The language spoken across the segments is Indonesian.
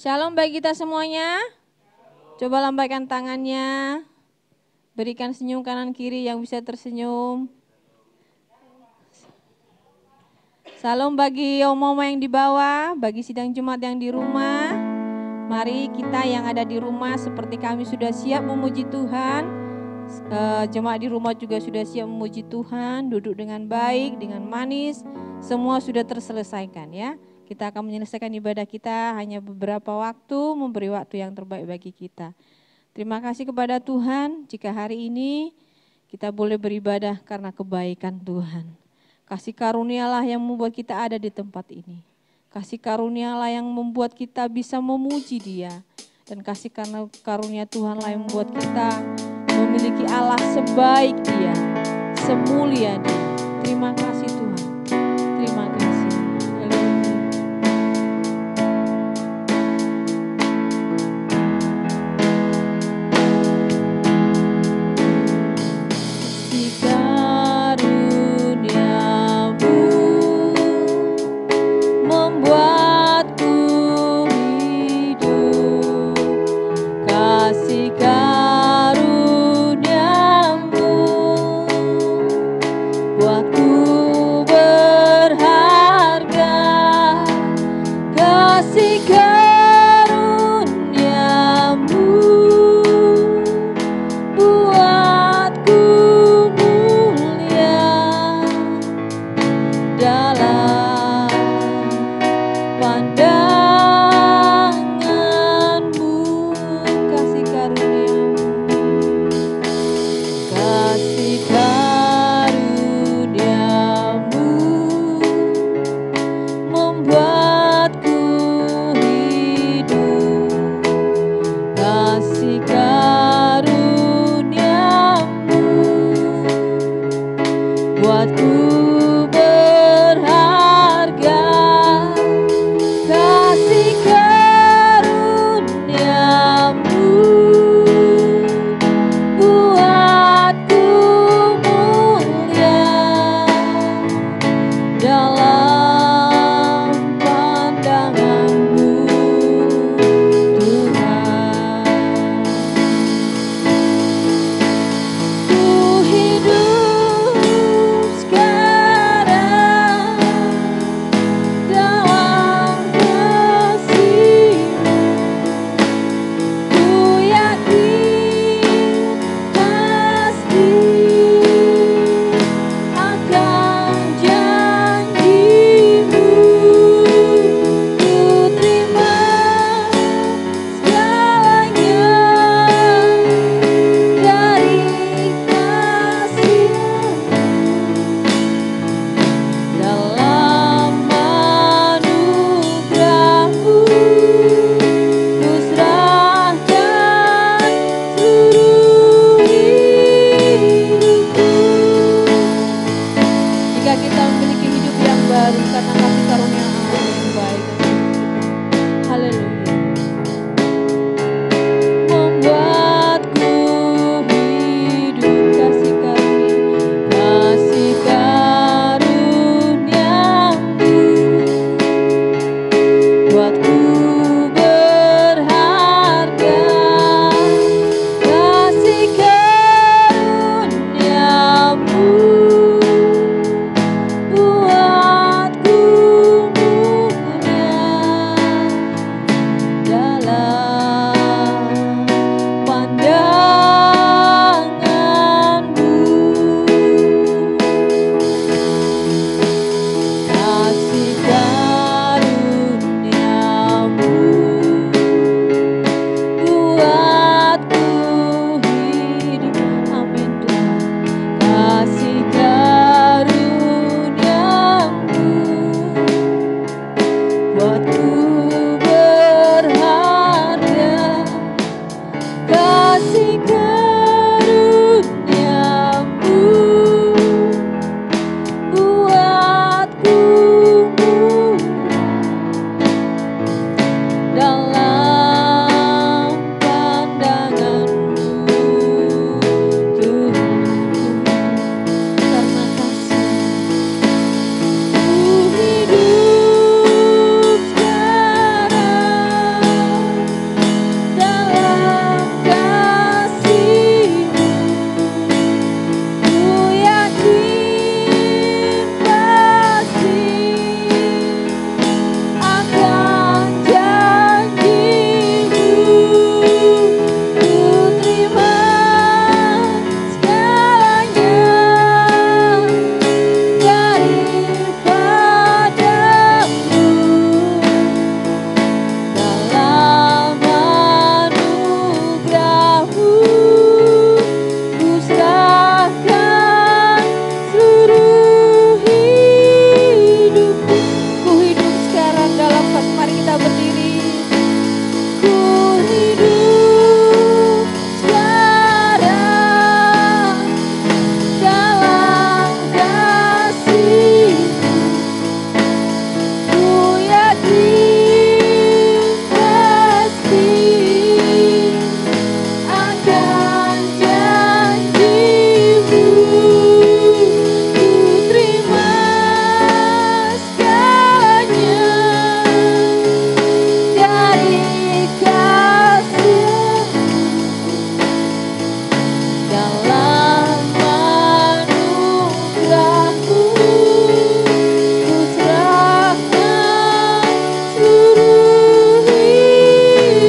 Shalom bagi kita semuanya. Coba lambaikan tangannya. Berikan senyum kanan kiri yang bisa tersenyum. Salam bagi Om-Om yang di bawah, bagi sidang Jumat yang di rumah. Mari kita yang ada di rumah seperti kami sudah siap memuji Tuhan. Jemaat di rumah juga sudah siap memuji Tuhan, duduk dengan baik, dengan manis. Semua sudah terselesaikan ya. Kita akan menyelesaikan ibadah kita hanya beberapa waktu, memberi waktu yang terbaik bagi kita. Terima kasih kepada Tuhan jika hari ini kita boleh beribadah karena kebaikan Tuhan. Kasih karunialah yang membuat kita ada di tempat ini. Kasih karunialah yang membuat kita bisa memuji Dia. Dan kasih karunia Tuhanlah yang membuat kita memiliki Allah sebaik Dia, semulia Dia. Terima kasih Tuhan. Terima kasih.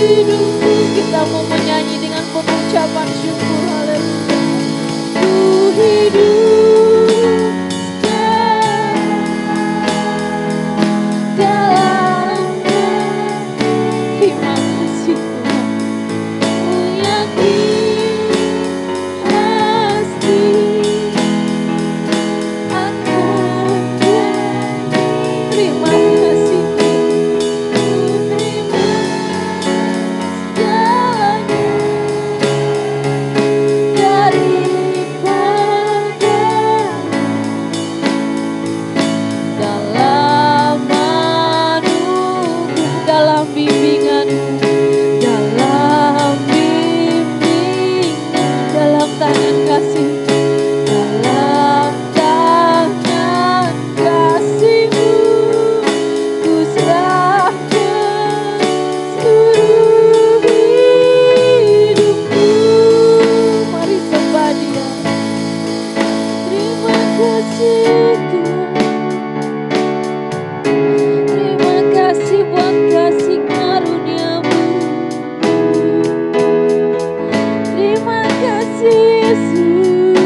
hidupku. Kita mau menyanyi dengan pengucapan syukur. Haleluya. Ku hidup dalam terima kasih Tuhan. Ku yakin pasti akan terima kasih Tuhan. Ku terima segalanya daripada dalam anugerah, dalam bimbingan-Mu, dalam bimbingan, dalam tangan kasih, dalam tangan kasih-Mu, ku serahkan seluruh hidupku. Mari sembah Dia. Terima kasih Tuhan. Terima kasih buat kasih karunia-Mu. Terima kasih Yesus.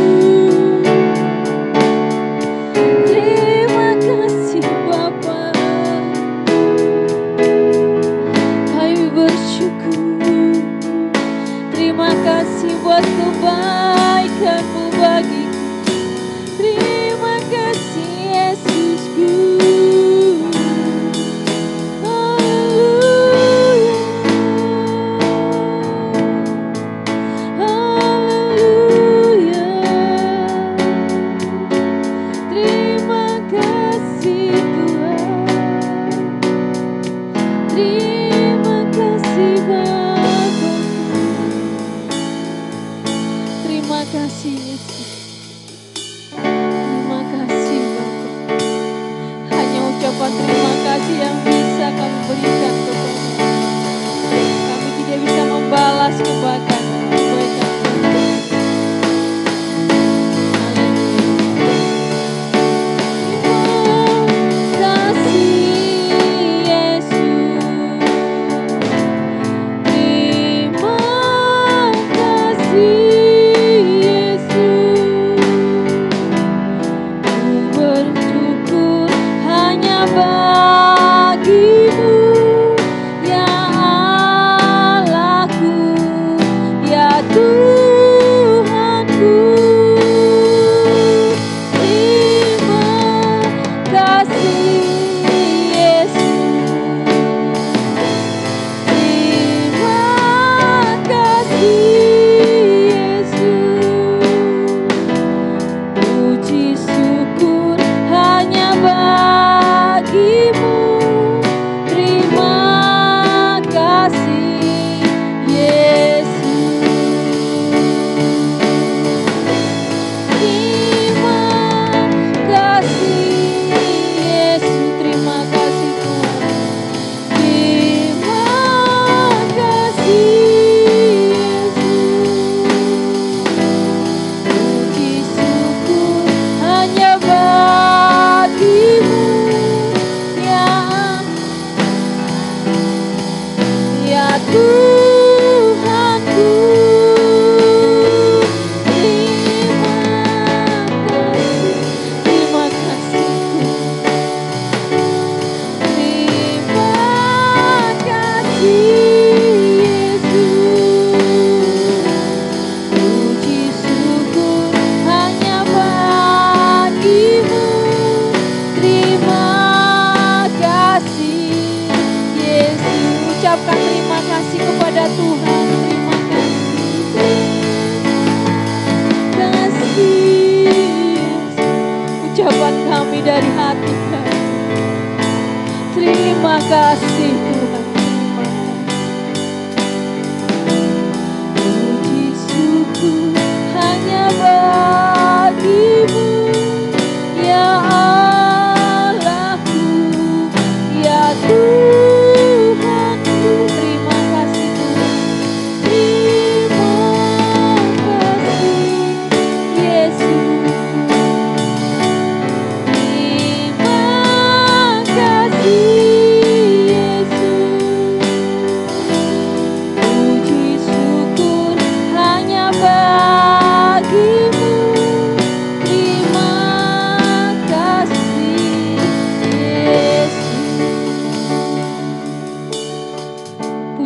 Terima kasih Bapa. Kami bersyukur. Terima kasih buat kebaikan-Mu bagiku. Terima kasih Yesusku. Haleluya. Haleluya. Terima kasih Tuhan. Terima kasih Bapa. Terima kasih Yesus. Terima kasih Bapa. Hanya ucapan terima kasih yang bisa kami berikan kepada kami. Tidak bisa membalas kebaikan Tuhan. Terima kasih Yesus. Terima kasih Yesus. Ku bersyukur hanya bagi-Mu, ya Allahku, ya Tuhanku. Terima kasih Yesus. Terima kasih Yesus. Puji syukur hanya bagi-Mu. Terima kasih Yesus. Terima kasih Yesus. Terima kasih Tuhan. Terima kasih Yesus. Puji syukur hanya bagi-Mu, ya ya Tuhanku. Terima kasih Tuhan. Terima kasih Yesus. Puji syukur hanya bagi-Mu. Terima kasih Yesus. Ucapkan terima kasih kepada Tuhan. Terima kasih Yesus. Ucapan kami dari hati kami. Terima kasih Tuhan. Puji syukur hanya bagi-Mu, ya Allahku, ya Tuhanku. Terima kasih Tuhan. Terima kasih Yesus. Terima kasih Yesus.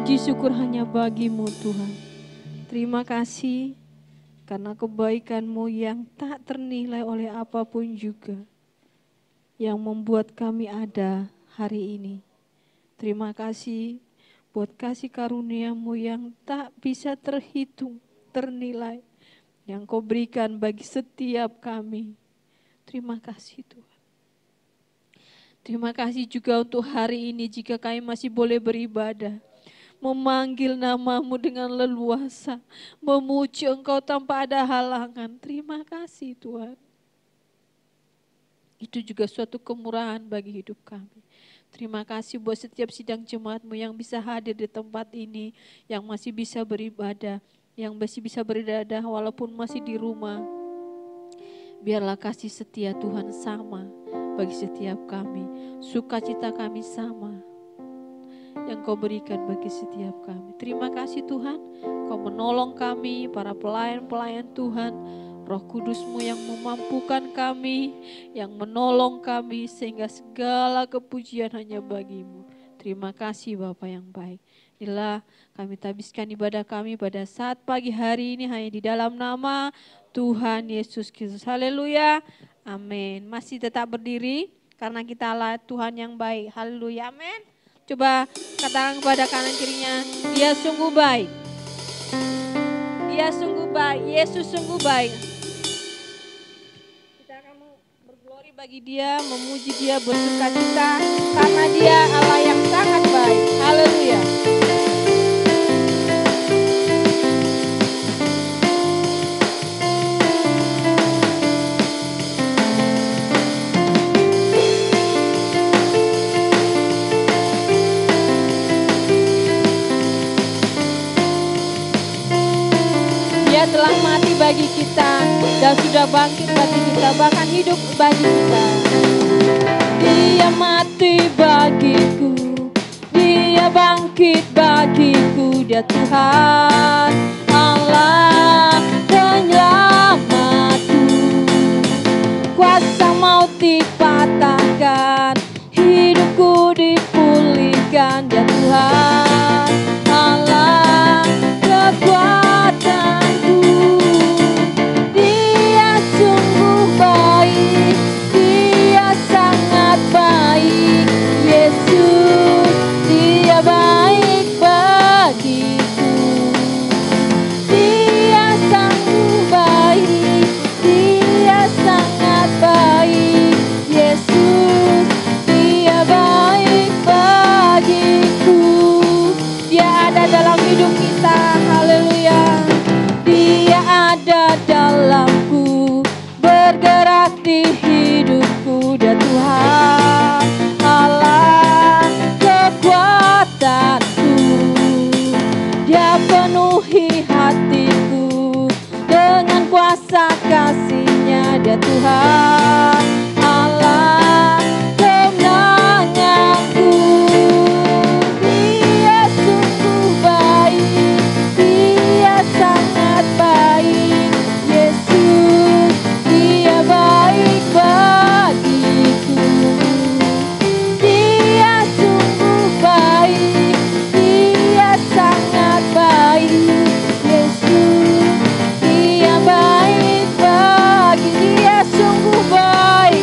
puji syukur hanya bagi-Mu Tuhan. Terima kasih karena kebaikan-Mu yang tak ternilai oleh apapun juga, yang membuat kami ada hari ini. Terima kasih buat kasih karunia-Mu yang tak bisa terhitung, ternilai, yang Kau berikan bagi setiap kami. Terima kasih Tuhan. Terima kasih juga untuk hari ini jika kami masih boleh beribadah, memanggil nama-Mu dengan leluasa, memuji Engkau tanpa ada halangan. Terima kasih Tuhan. Itu juga suatu kemurahan bagi hidup kami. Terima kasih buat setiap sidang jemaat-Mu yang bisa hadir di tempat ini, yang masih bisa beribadah, yang masih bisa beribadah walaupun masih di rumah. Biarlah kasih setia Tuhan sama bagi setiap kami. Sukacita kami sama yang Kau berikan bagi setiap kami. Terima kasih Tuhan, Kau menolong kami, para pelayan-pelayan Tuhan. Roh Kudus-Mu yang memampukan kami, yang menolong kami, sehingga segala kepujian hanya bagi-Mu. Terima kasih Bapa yang baik. Inilah kami habiskan ibadah kami pada saat pagi hari ini hanya di dalam nama Tuhan Yesus Kristus. Haleluya. Amin. Masih tetap berdiri karena kita adalah Tuhan yang baik. Haleluya. Amin. Coba katakan kepada kanan kirinya, Dia sungguh baik. Dia sungguh baik. Yesus sungguh baik. Kita akan berglori bagi Dia, memuji Dia, bersukacita karena Dia Allah yang sangat baik. Haleluya. Dia telah mati bagi kita dan sudah bangkit bagi kita, bahkan hidup bagi kita. Dia mati bagiku, Dia bangkit bagiku. Dia Tuhan Allah penyelamatku. Kuasa maut dipatahkan, hidupku dipulihkan. Dia Tuhan Allah kekuatanku. Dia sungguh baik, Dia sangat baik. Yesus, Dia baik bagiku. Dia sungguh baik, Dia sangat baik. Yesus, Dia baik bagiku. Dia ada dalam hidup kita, haleluya. Dia ada dalamku, bergerak di hidupku. Dia Tuhan Allah kekuatanku. Dia penuhi hatiku dengan kuasa kasih-Nya. Dia Tuhan Allah kemenanganku. Dia sungguh baik, Dia sangat baik. Yesus, Dia baik bagiku. Dia sungguh baik, Dia sangat baik. Yesus, Dia baik bagi. Dia sungguh baik.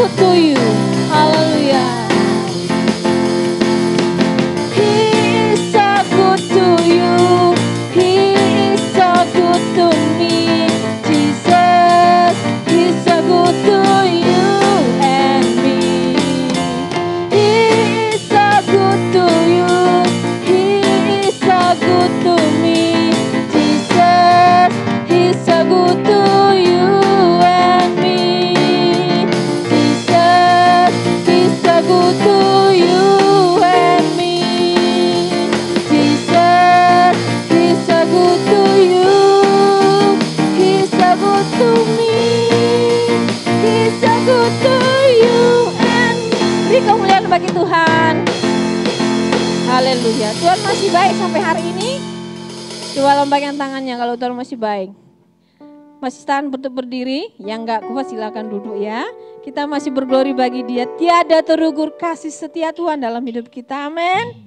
good to you. Hallelujah. He is so good to you. He is so good to me. Jesus is so good to you and me. He is so good to you. He is so good to me. Jesus is so good to you and me. Jesus is so good to you and me. Jesus is so good to you. He's so good to me. He's so good to you and me. Beri kemuliaan bagi Tuhan. Haleluya. Tuhan masih baik sampai hari ini. Coba lambaikan tangannya kalau Tuhan masih baik. Masih tahan untuk berdiri, yang enggak kuat silakan duduk ya. Kita masih berglori bagi Dia. Tiada terukur kasih setia Tuhan dalam hidup kita. Amin.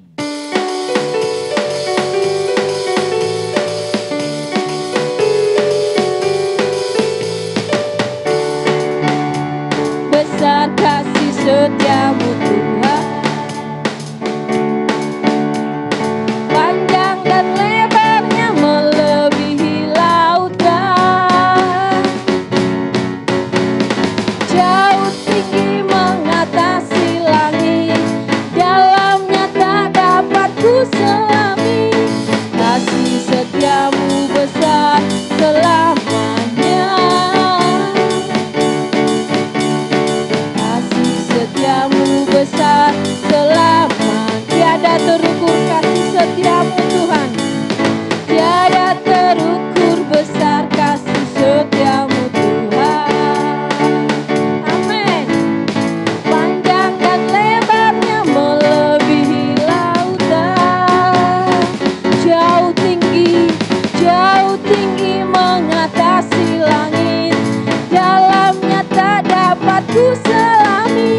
Besar kasih setiamu Tuhan. Panjang dan lebarnya melebihi lautan. Jauh tinggi mengatasi langit. Dalamnya tak dapat ku selami. Kasih setiamu besar selamanya. Kasih setiamu besar selamanya. Tiada terukur kasih setiamu Tuhan. Tiada terukur besar kasih setiamu Tuhan. Amin. Panjang dan lebarnya melebihi lautan. Jauh tinggi mengatasi langit. Dalamnya tak dapat ku selami.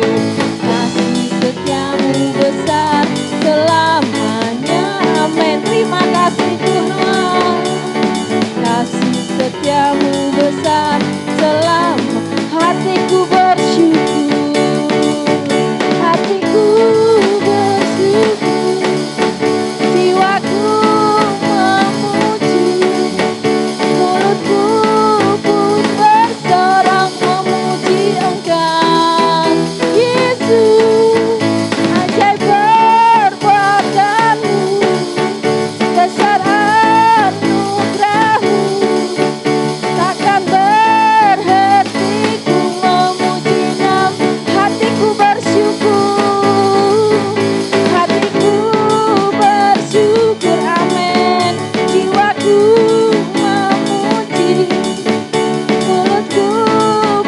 Kasih setiamu besar selamanya. Amin. Terima kasih Tuhan. Kasih setiamu besar selama. Hatiku bersyukur. Hatiku bersyukur. Jiwaku memuji. Mulutku pun bersorak memuji Engkau. Yesus, ajaib perbuatanmu. Besar anugerahmu. Takkan berhenti ku memuji nama. Hatiku bersyukur. Hatiku bersyukur. Amin. Jiwaku memuji. Mulutku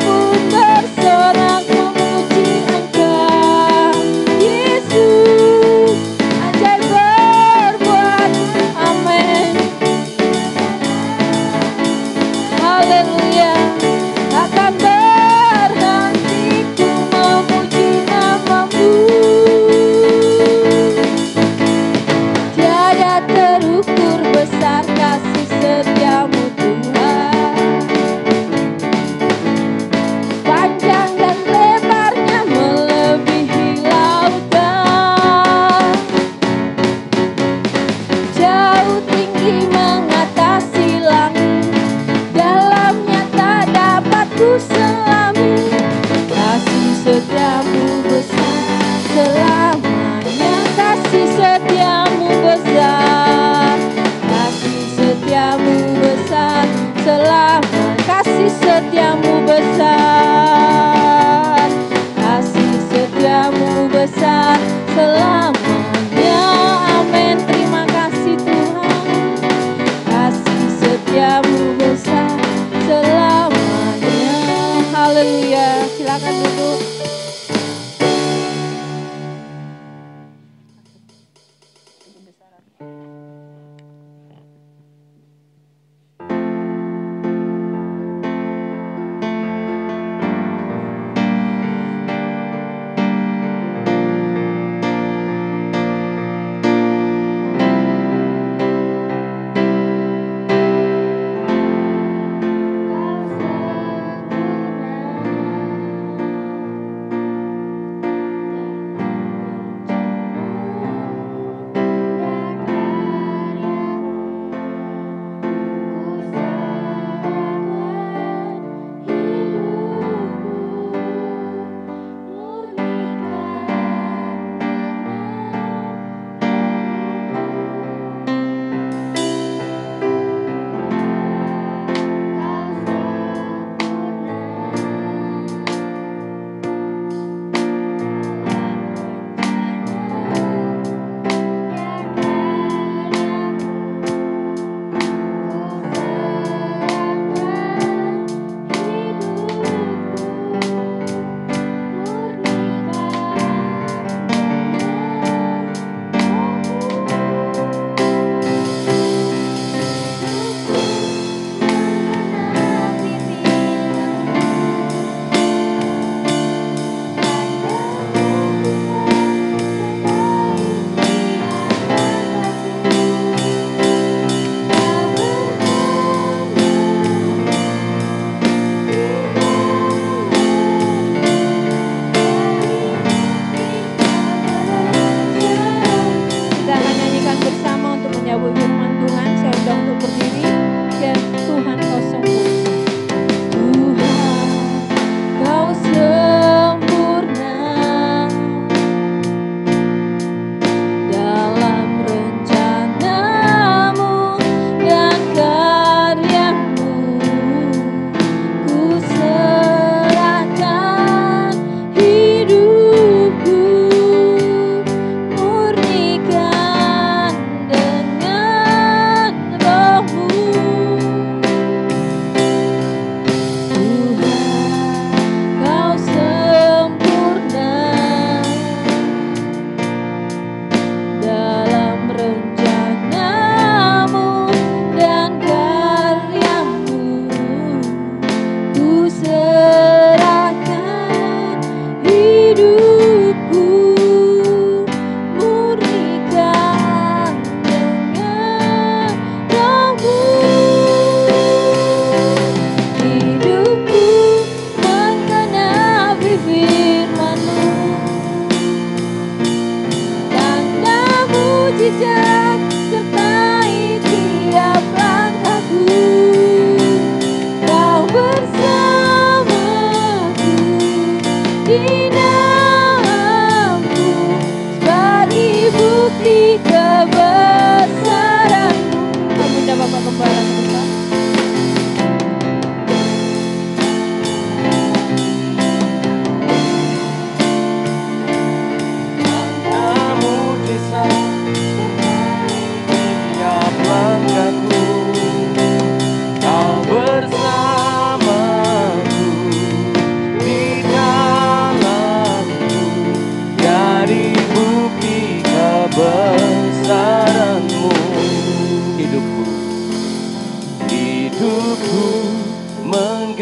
pun bersorak memuji Engkau. Yesus, ajaib berbuat. Amin. Haleluya. Takkan berhenti ku memuji namamu. Tiada terukur besar kasih setiamu Tuhan. Panjang dan lebarnya melebihi lautan. Jauh tinggi mengatasi langit. Dalamnya tak dapat ku selami. Kasih setiamu besar selamanya. Kasih setiamu besar. Kasih setiamu besar selamanya. Kasih setiamu besar. Kasih setiamu besar selamanya. Amin. Terima kasih Tuhan. Kasih setiamu besar selamanya. Haleluya. Silakan duduk.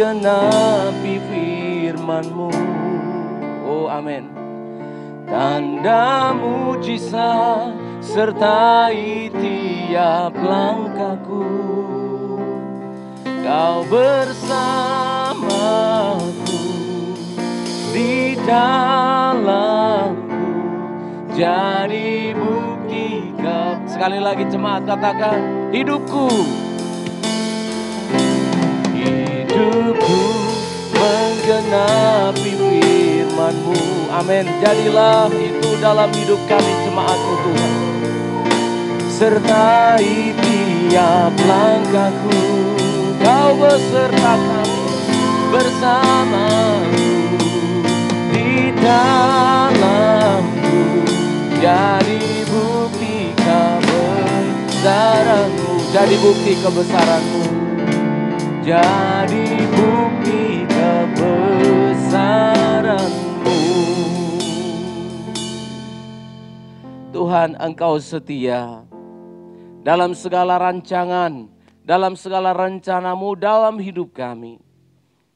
menggenapi firman-Mu. Oh amin. Tanda mujizat sertai tiap langkahku. Kau bersamaku di dalamku, jadi bukti. Sekali lagi jemaat katakan, hidupku menggenapi firman-Mu. Amin. Jadilah itu dalam hidup kami jemaat-Mu Tuhan. Sertai tiap langkahku, Kau beserta kami, bersamaku di dalamku, jadi bukti kebesaran-Mu, jadi bukti kebesaran-Mu, jadi bukti kebesaran-Mu. Tuhan, Engkau setia dalam segala rancangan, dalam segala rencana-Mu dalam hidup kami.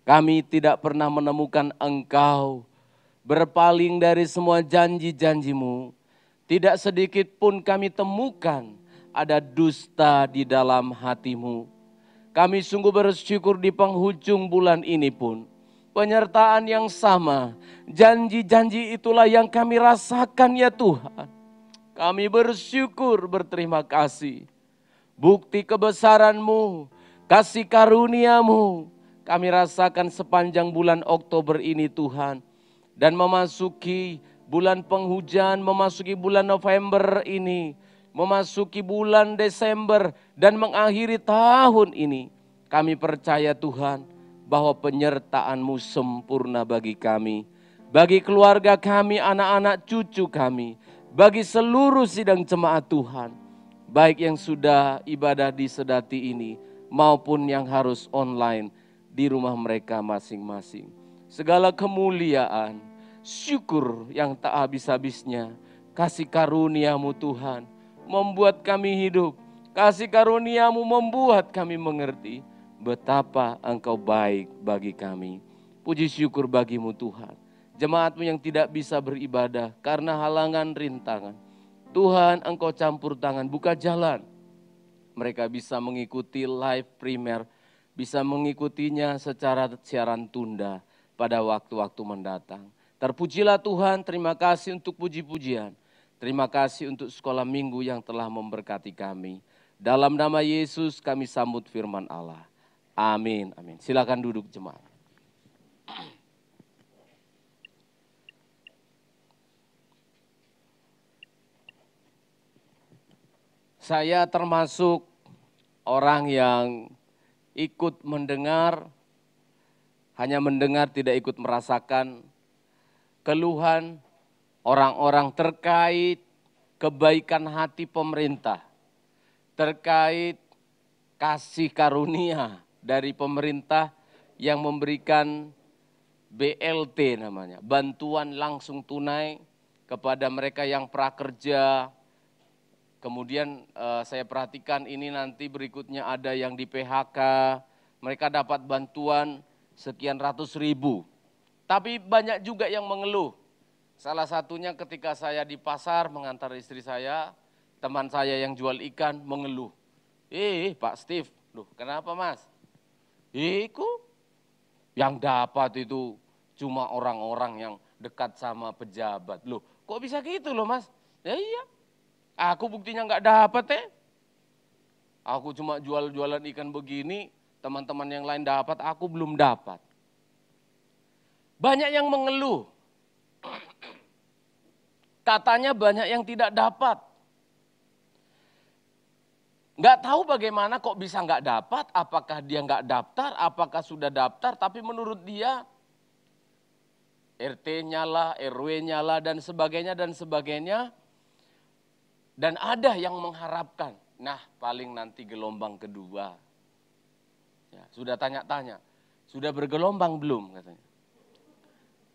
Kami tidak pernah menemukan Engkau berpaling dari semua janji-janji-Mu. Tidak sedikit pun kami temukan ada dusta di dalam hati-Mu. Kami sungguh bersyukur di penghujung bulan ini pun, penyertaan yang sama, janji-janji itulah yang kami rasakan ya Tuhan. Kami bersyukur, berterima kasih. Bukti kebesaran-Mu, kasih karunia-Mu, kami rasakan sepanjang bulan Oktober ini Tuhan. Dan memasuki bulan penghujan, memasuki bulan November ini, memasuki bulan Desember, dan mengakhiri tahun ini. Kami percaya Tuhan, bahwa penyertaan-Mu sempurna bagi kami. Bagi keluarga kami, anak-anak cucu kami. Bagi seluruh sidang jemaat Tuhan, baik yang sudah ibadah di Sedati ini, maupun yang harus online di rumah mereka masing-masing. Segala kemuliaan, syukur yang tak habis-habisnya, kasih karunia-Mu Tuhan, membuat kami hidup. Kasih karunia-Mu membuat kami mengerti betapa Engkau baik bagi kami. Puji syukur bagi-Mu Tuhan. Jemaat-Mu yang tidak bisa beribadah karena halangan rintangan, Tuhan Engkau campur tangan, buka jalan. Mereka bisa mengikuti live primer, bisa mengikutinya secara siaran tunda pada waktu-waktu mendatang. Terpujilah Tuhan, terima kasih untuk puji-pujian. Terima kasih untuk sekolah minggu yang telah memberkati kami. Dalam nama Yesus kami sambut firman Allah. Amin, amin. Silakan duduk jemaat. Saya termasuk orang yang ikut mendengar, hanya mendengar tidak ikut merasakan keluhan orang-orang terkait kebaikan hati pemerintah, terkait kasih karunia dari pemerintah yang memberikan BLT namanya, bantuan langsung tunai kepada mereka yang prakerja. Kemudian saya perhatikan ini nanti berikutnya ada yang di PHK, mereka dapat bantuan sekian ratus ribu. Tapi banyak juga yang mengeluh. Salah satunya ketika saya di pasar mengantar istri saya, teman saya yang jual ikan mengeluh. Pak Steve, loh kenapa Mas? Iku yang dapat itu cuma orang-orang yang dekat sama pejabat. Loh kok bisa gitu loh Mas? Ya iya. Aku buktinya nggak dapat Aku cuma jual-jualan ikan begini, teman-teman yang lain dapat, aku belum dapat. Banyak yang mengeluh. Katanya banyak yang tidak dapat. Nggak tahu bagaimana kok bisa nggak dapat, apakah dia nggak daftar, apakah sudah daftar, tapi menurut dia RT-nya lah, RW-nya lah, dan sebagainya, dan sebagainya. Dan ada yang mengharapkan, nah paling nanti gelombang kedua. Ya, sudah tanya-tanya, sudah bergelombang belum katanya.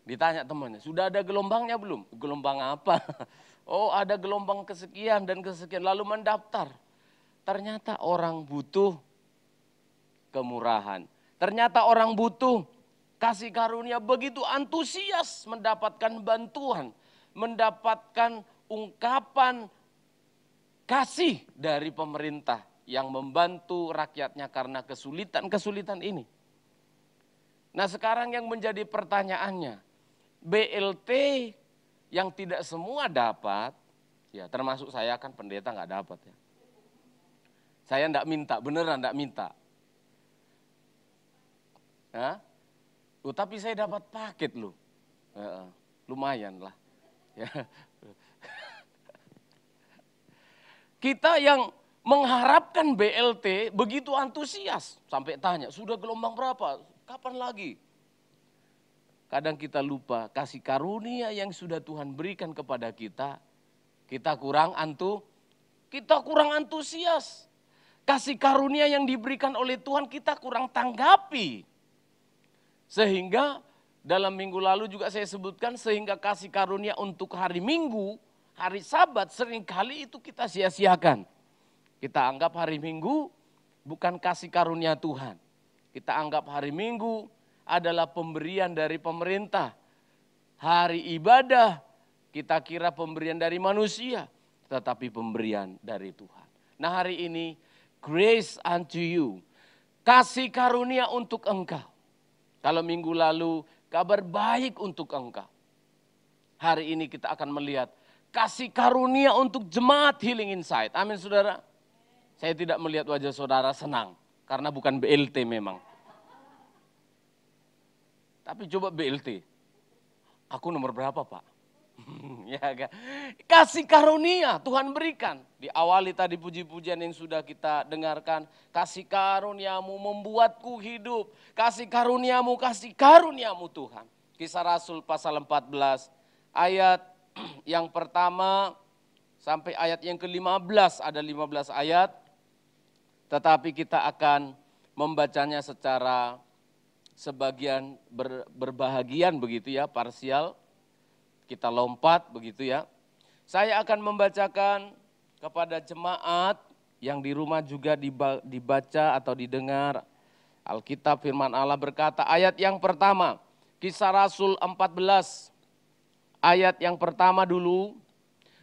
Ditanya temannya, sudah ada gelombangnya belum? Gelombang apa? Oh ada gelombang kesekian dan kesekian, lalu mendaftar. Ternyata orang butuh kemurahan. Ternyata orang butuh kasih karunia, begitu antusias mendapatkan bantuan, mendapatkan ungkapan kasih dari pemerintah yang membantu rakyatnya karena kesulitan-kesulitan ini. Nah sekarang yang menjadi pertanyaannya, BLT yang tidak semua dapat, ya termasuk saya kan pendeta nggak dapat ya. Saya enggak minta, beneran enggak minta. Hah? Tapi saya dapat paket loh. Lumayan lah. Ya. Kita yang mengharapkan BLT begitu antusias. Sampai tanya, sudah gelombang berapa? Kapan lagi? Kadang kita lupa kasih karunia yang sudah Tuhan berikan kepada kita. Kita kurang antusias. Kasih karunia yang diberikan oleh Tuhan kita kurang tanggapi. Sehingga dalam minggu lalu juga saya sebutkan, sehingga kasih karunia untuk hari Minggu, hari Sabat seringkali itu kita sia-siakan. Kita anggap hari Minggu bukan kasih karunia Tuhan. Kita anggap hari Minggu adalah pemberian dari pemerintah. Hari ibadah kita kira pemberian dari manusia, tetapi pemberian dari Tuhan. Nah hari ini, grace unto you, kasih karunia untuk engkau. Kalau minggu lalu kabar baik untuk engkau. Hari ini kita akan melihat kasih karunia untuk jemaat Healing Insight. Amin saudara. Saya tidak melihat wajah saudara senang, karena bukan BLT memang. Tapi coba BLT, aku nomor berapa Pak? Ya kan? Kasih karunia Tuhan berikan. Diawali tadi puji-pujian yang sudah kita dengarkan. Kasih karuniamu membuatku hidup. Kasih karuniamu Tuhan. Kisah Rasul pasal 14 ayat yang pertama sampai ayat yang ke-15. Ada 15 ayat. Tetapi kita akan membacanya secara sebagian berbahagian begitu ya, parsial. Kita lompat begitu ya. Saya akan membacakan kepada jemaat yang di rumah juga dibaca atau didengar. Alkitab firman Allah berkata, ayat yang pertama, Kisah Rasul 14, ayat yang pertama dulu,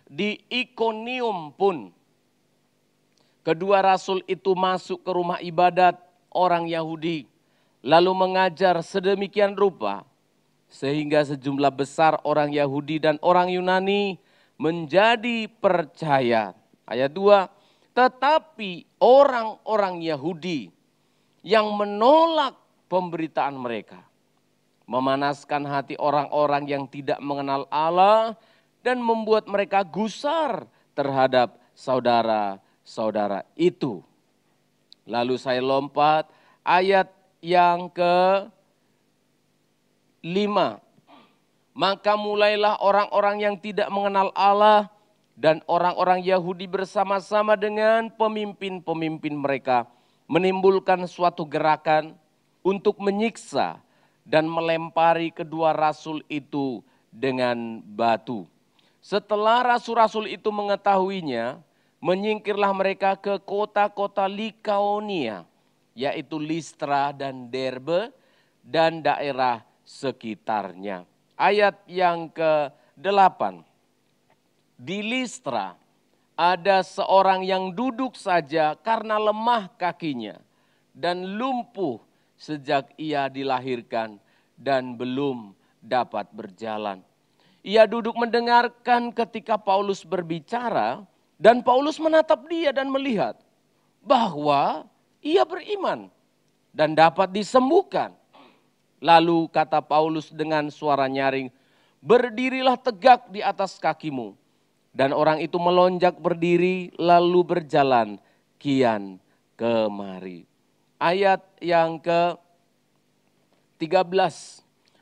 di Ikonium pun kedua rasul itu masuk ke rumah ibadat orang Yahudi, lalu mengajar sedemikian rupa, sehingga sejumlah besar orang Yahudi dan orang Yunani menjadi percaya. Ayat 2, tetapi orang-orang Yahudi yang menolak pemberitaan mereka, memanaskan hati orang-orang yang tidak mengenal Allah dan membuat mereka gusar terhadap saudara-saudara itu. Lalu saya lompat ayat yang ke-5. Maka mulailah orang-orang yang tidak mengenal Allah dan orang-orang Yahudi bersama-sama dengan pemimpin-pemimpin mereka menimbulkan suatu gerakan untuk menyiksa dan melempari kedua rasul itu dengan batu. Setelah rasul-rasul itu mengetahuinya, menyingkirlah mereka ke kota-kota Likaonia, yaitu Listra dan Derbe dan daerah sekitarnya. Ayat yang ke-8. Di Listra ada seorang yang duduk saja karena lemah kakinya dan lumpuh sejak ia dilahirkan dan belum dapat berjalan. Ia duduk mendengarkan ketika Paulus berbicara dan Paulus menatap dia dan melihat bahwa ia beriman dan dapat disembuhkan. Lalu kata Paulus dengan suara nyaring, berdirilah tegak di atas kakimu. Dan orang itu melonjak berdiri lalu berjalan kian kemari. Ayat yang ke-13.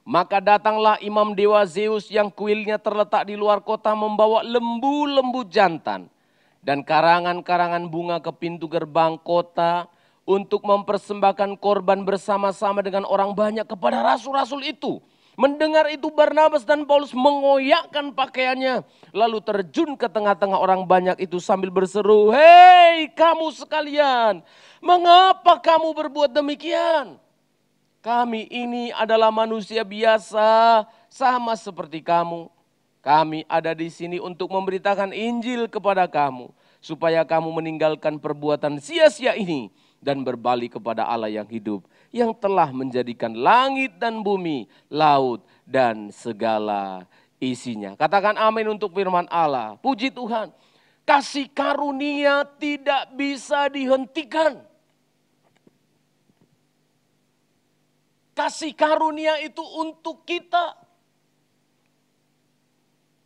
Maka datanglah imam dewa Zeus yang kuilnya terletak di luar kota membawa lembu-lembu jantan dan karangan-karangan bunga ke pintu gerbang kota untuk mempersembahkan korban bersama-sama dengan orang banyak kepada rasul-rasul itu. Mendengar itu Barnabas dan Paulus mengoyakkan pakaiannya, lalu terjun ke tengah-tengah orang banyak itu sambil berseru, hei kamu sekalian, mengapa kamu berbuat demikian? kami ini adalah manusia biasa, sama seperti kamu. Kami ada di sini untuk memberitakan Injil kepada kamu, supaya kamu meninggalkan perbuatan sia-sia ini dan berbalik kepada Allah yang hidup, yang telah menjadikan langit dan bumi, laut dan segala isinya. Katakan amin untuk firman Allah. Puji Tuhan. Kasih karunia tidak bisa dihentikan. Kasih karunia itu untuk kita.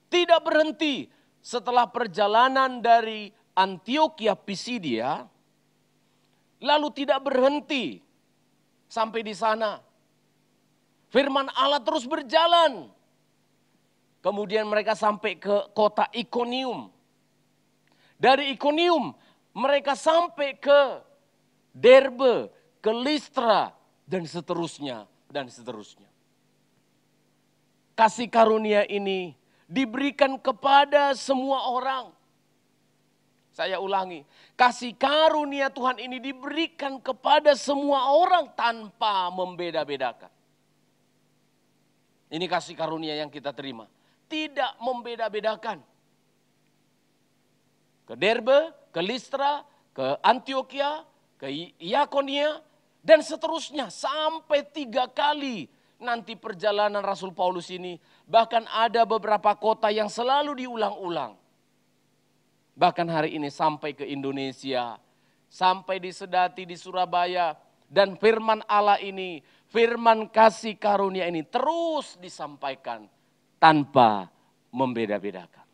Tidak berhenti setelah perjalanan dari Antiokhia Pisidia, lalu tidak berhenti sampai di sana. Firman Allah terus berjalan. Kemudian mereka sampai ke kota Ikonium. Dari Ikonium mereka sampai ke Derbe, ke Listra, dan seterusnya, dan seterusnya. Kasih karunia ini diberikan kepada semua orang. Saya ulangi, kasih karunia Tuhan ini diberikan kepada semua orang tanpa membeda-bedakan. Ini kasih karunia yang kita terima. Tidak membeda-bedakan. Ke Derbe, ke Listra, ke Antiokhia, ke Ikonia, dan seterusnya sampai 3 kali nanti perjalanan Rasul Paulus ini. Bahkan ada beberapa kota yang selalu diulang-ulang. Bahkan hari ini sampai ke Indonesia, sampai di Sedati, di Surabaya. Dan firman Allah ini, firman kasih karunia ini terus disampaikan tanpa membeda-bedakan.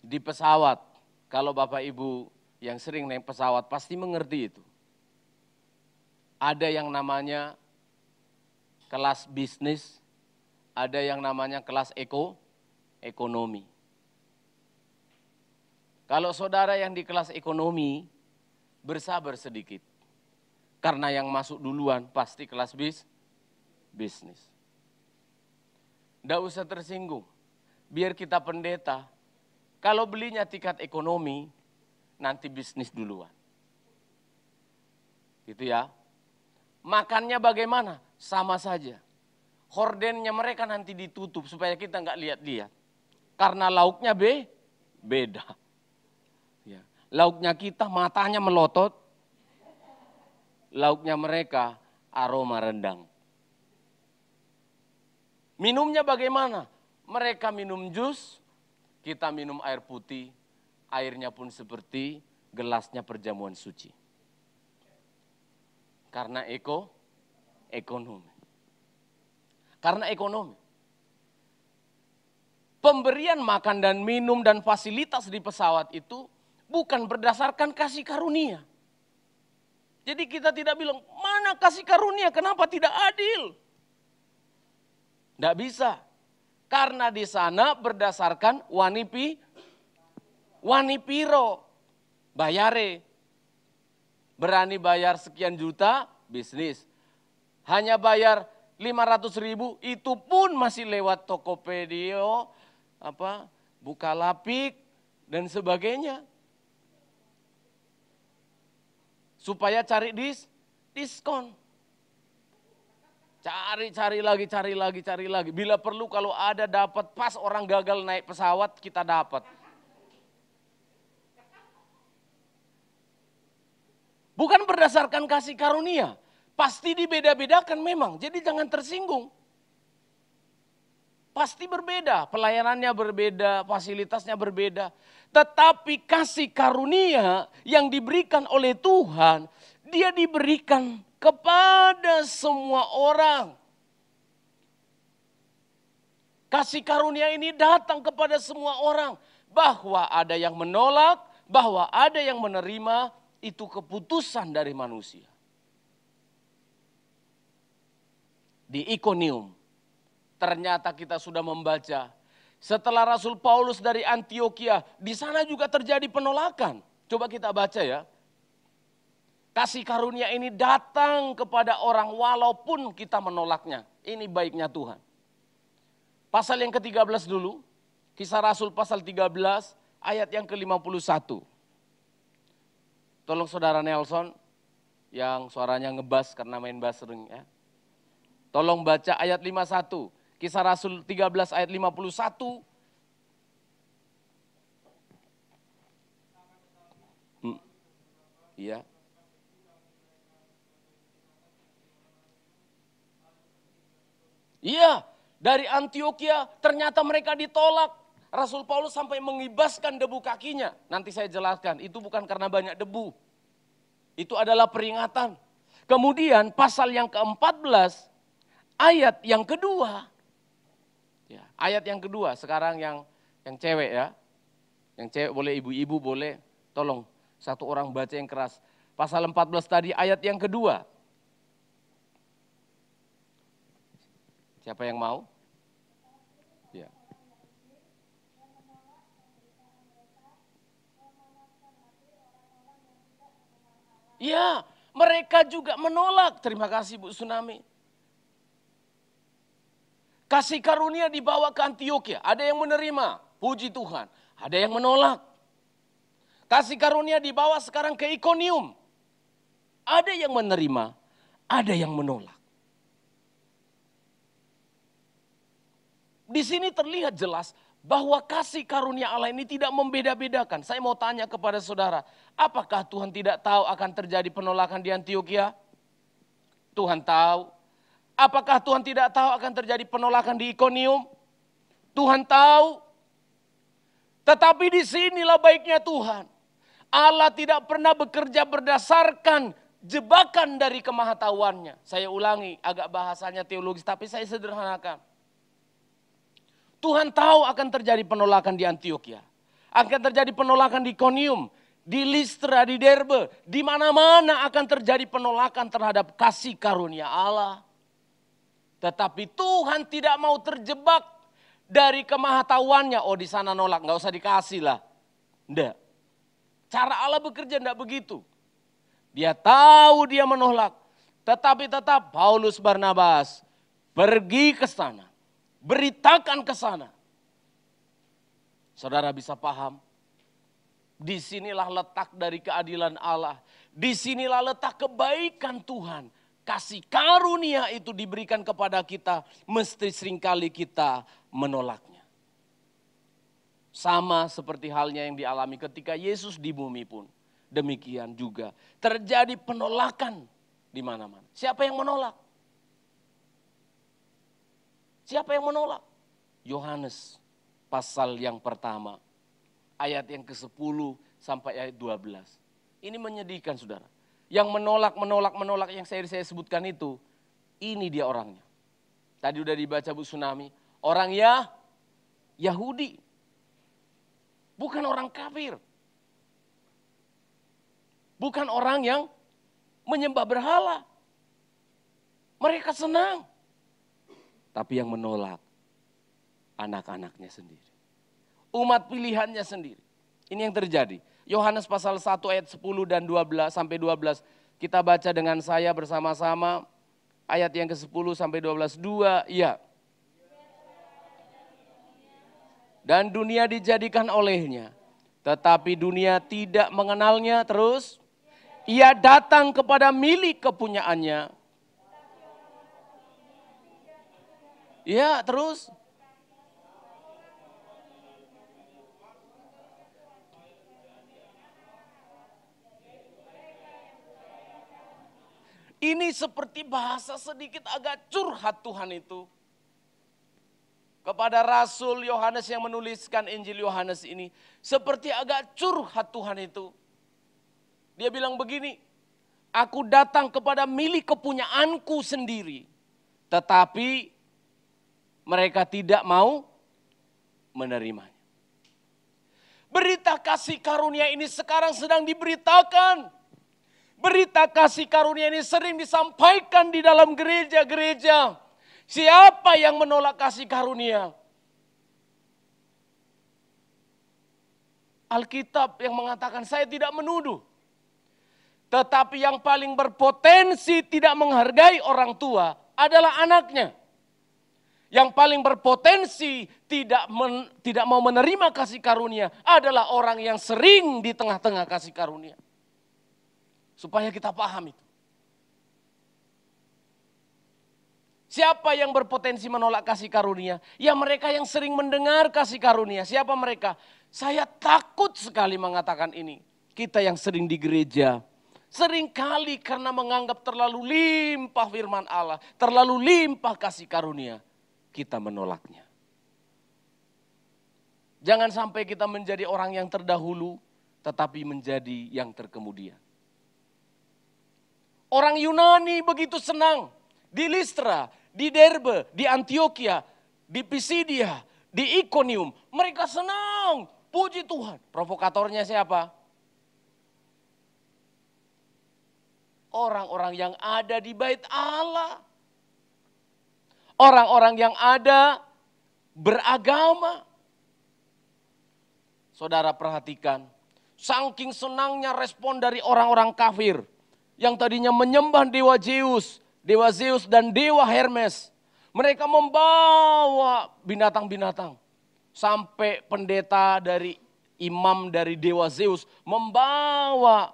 Di pesawat, kalau Bapak Ibu yang sering naik pesawat pasti mengerti itu. Ada yang namanya kelas bisnis, ada yang namanya kelas ekonomi. Kalau saudara yang di kelas ekonomi, bersabar sedikit. Karena yang masuk duluan pasti kelas bisnis. Tidak usah tersinggung, biar kita pendeta, kalau belinya tiket ekonomi, nanti bisnis duluan. Gitu ya. Makannya bagaimana? Sama saja. Hordennya mereka nanti ditutup supaya kita nggak lihat-lihat. Karena lauknya beda. Ya. Lauknya kita matanya melotot. Lauknya mereka aroma rendang. Minumnya bagaimana? Mereka minum jus, kita minum air putih. Airnya pun seperti gelasnya perjamuan suci. Karena ekonomi. Karena ekonomi. Pemberian makan dan minum dan fasilitas di pesawat itu bukan berdasarkan kasih karunia. Jadi kita tidak bilang, mana kasih karunia, kenapa tidak adil? Tidak bisa. Karena di sana berdasarkan wanipiro, bayare. Berani bayar sekian juta, bisnis. Hanya bayar 500.000, itu pun masih lewat Tokopedia, Bukalapak, dan sebagainya. Supaya cari diskon. Cari lagi. Bila perlu kalau ada dapat pas orang gagal naik pesawat, kita dapat. Bukan berdasarkan kasih karunia. Pasti dibeda-bedakan memang. Jadi jangan tersinggung. Pasti berbeda. Pelayanannya berbeda, fasilitasnya berbeda. Tetapi kasih karunia yang diberikan oleh Tuhan, dia diberikan kepada semua orang. Kasih karunia ini datang kepada semua orang. Bahwa ada yang menolak, bahwa ada yang menerima, itu keputusan dari manusia. Di Ikonium, ternyata kita sudah membaca, setelah Rasul Paulus dari Antiokhia, di sana juga terjadi penolakan. Coba kita baca ya. Kasih karunia ini datang kepada orang walaupun kita menolaknya. Ini baiknya Tuhan. Pasal yang ke-13 dulu, Kisah Rasul pasal 13 ayat yang ke-51. Tolong saudara Nelson, yang suaranya ngebas karena main bass sering ya. Tolong baca ayat 51. Kisah Rasul 13 ayat 51. Iya. Iya, dari Antioquia ternyata mereka ditolak. Rasul Paulus sampai mengibaskan debu kakinya. Nanti saya jelaskan, itu bukan karena banyak debu. Itu adalah peringatan. Kemudian pasal yang ke-14, ayat yang kedua. Ya, ayat yang kedua, sekarang yang cewek ya. Yang cewek boleh, ibu-ibu boleh, tolong. Satu orang baca yang keras. Pasal 14 tadi ayat yang kedua. Siapa yang mau? Ya. Ya, mereka juga menolak. Terima kasih Bu Tsunami. Kasih karunia dibawa ke Antioquia. Ada yang menerima, puji Tuhan. Ada yang menolak. Kasih karunia dibawa sekarang ke Ikonium. Ada yang menerima, ada yang menolak. Di sini terlihat jelas bahwa kasih karunia Allah ini tidak membeda-bedakan. Saya mau tanya kepada saudara, apakah Tuhan tidak tahu akan terjadi penolakan di Antioquia? Tuhan tahu. Apakah Tuhan tidak tahu akan terjadi penolakan di Ikonium? Tuhan tahu. Tetapi disinilah baiknya Tuhan. Allah tidak pernah bekerja berdasarkan jebakan dari kemahatauannya. Saya ulangi, agak bahasanya teologis, tapi saya sederhanakan. Tuhan tahu akan terjadi penolakan di Antioquia. Akan terjadi penolakan di Ikonium, di Listra, di Derbe. Di mana-mana akan terjadi penolakan terhadap kasih karunia Allah. Tetapi Tuhan tidak mau terjebak dari kemahatauannya. Oh di sana nolak, nggak usah dikasih lah. Enggak. Cara Allah bekerja enggak begitu. Dia tahu dia menolak. Tetapi tetap Paulus Barnabas pergi ke sana. Beritakan ke sana. Saudara bisa paham. Disinilah letak dari keadilan Allah. Disinilah letak kebaikan Tuhan. Kasih karunia itu diberikan kepada kita. Mesti seringkali kita menolaknya. Sama seperti halnya yang dialami ketika Yesus di bumi pun. Demikian juga terjadi penolakan di mana-mana. Siapa yang menolak? Siapa yang menolak? Yohanes pasal yang pertama. Ayat yang ke-10 sampai ayat 12. Ini menyedihkan saudara. Yang menolak yang saya sebutkan itu. Ini dia orangnya. Tadi udah dibaca Bu Tsunami. Orang Yahudi. Bukan orang kafir. Bukan orang yang menyembah berhala. Mereka senang. Tapi yang menolak anak-anaknya sendiri. Umat pilihannya sendiri. Ini yang terjadi. Yohanes pasal 1 ayat 10 dan 12 sampai 12. Kita baca dengan saya bersama-sama. Ayat yang ke-10 sampai 12. 2, ya. Dan dunia dijadikan olehnya. Tetapi dunia tidak mengenalnya. Terus, ia datang kepada milik kepunyaannya. Ya, terus. Ini seperti bahasa sedikit agak curhat Tuhan itu. Kepada Rasul Yohanes yang menuliskan Injil Yohanes ini. Seperti agak curhat Tuhan itu. Dia bilang begini. Aku datang kepada milik kepunyaanku sendiri. Tetapi mereka tidak mau menerimanya. Berita kasih karunia ini sekarang sedang diberitakan. Berita kasih karunia ini sering disampaikan di dalam gereja-gereja. Siapa yang menolak kasih karunia? Alkitab yang mengatakan saya tidak menuduh. Tetapi yang paling berpotensi tidak menghargai orang tua adalah anaknya. Yang paling berpotensi tidak mau menerima kasih karunia adalah orang yang sering di tengah-tengah kasih karunia. Supaya kita paham itu. Siapa yang berpotensi menolak kasih karunia? Ya mereka yang sering mendengar kasih karunia. Siapa mereka? Saya takut sekali mengatakan ini. Kita yang sering di gereja, seringkali karena menganggap terlalu limpah firman Allah, terlalu limpah kasih karunia, kita menolaknya. Jangan sampai kita menjadi orang yang terdahulu, tetapi menjadi yang terkemudian. Orang Yunani begitu senang. Di Listra, di Derbe, di Antioquia, di Pisidia, di Iconium. Mereka senang, puji Tuhan. Provokatornya siapa? Orang-orang yang ada di bait Allah. Orang-orang yang ada beragama. Saudara perhatikan, saking senangnya respon dari orang-orang kafir. Yang tadinya menyembah dewa Zeus dan dewa Hermes. Mereka membawa binatang-binatang. Sampai pendeta dari imam dari dewa Zeus membawa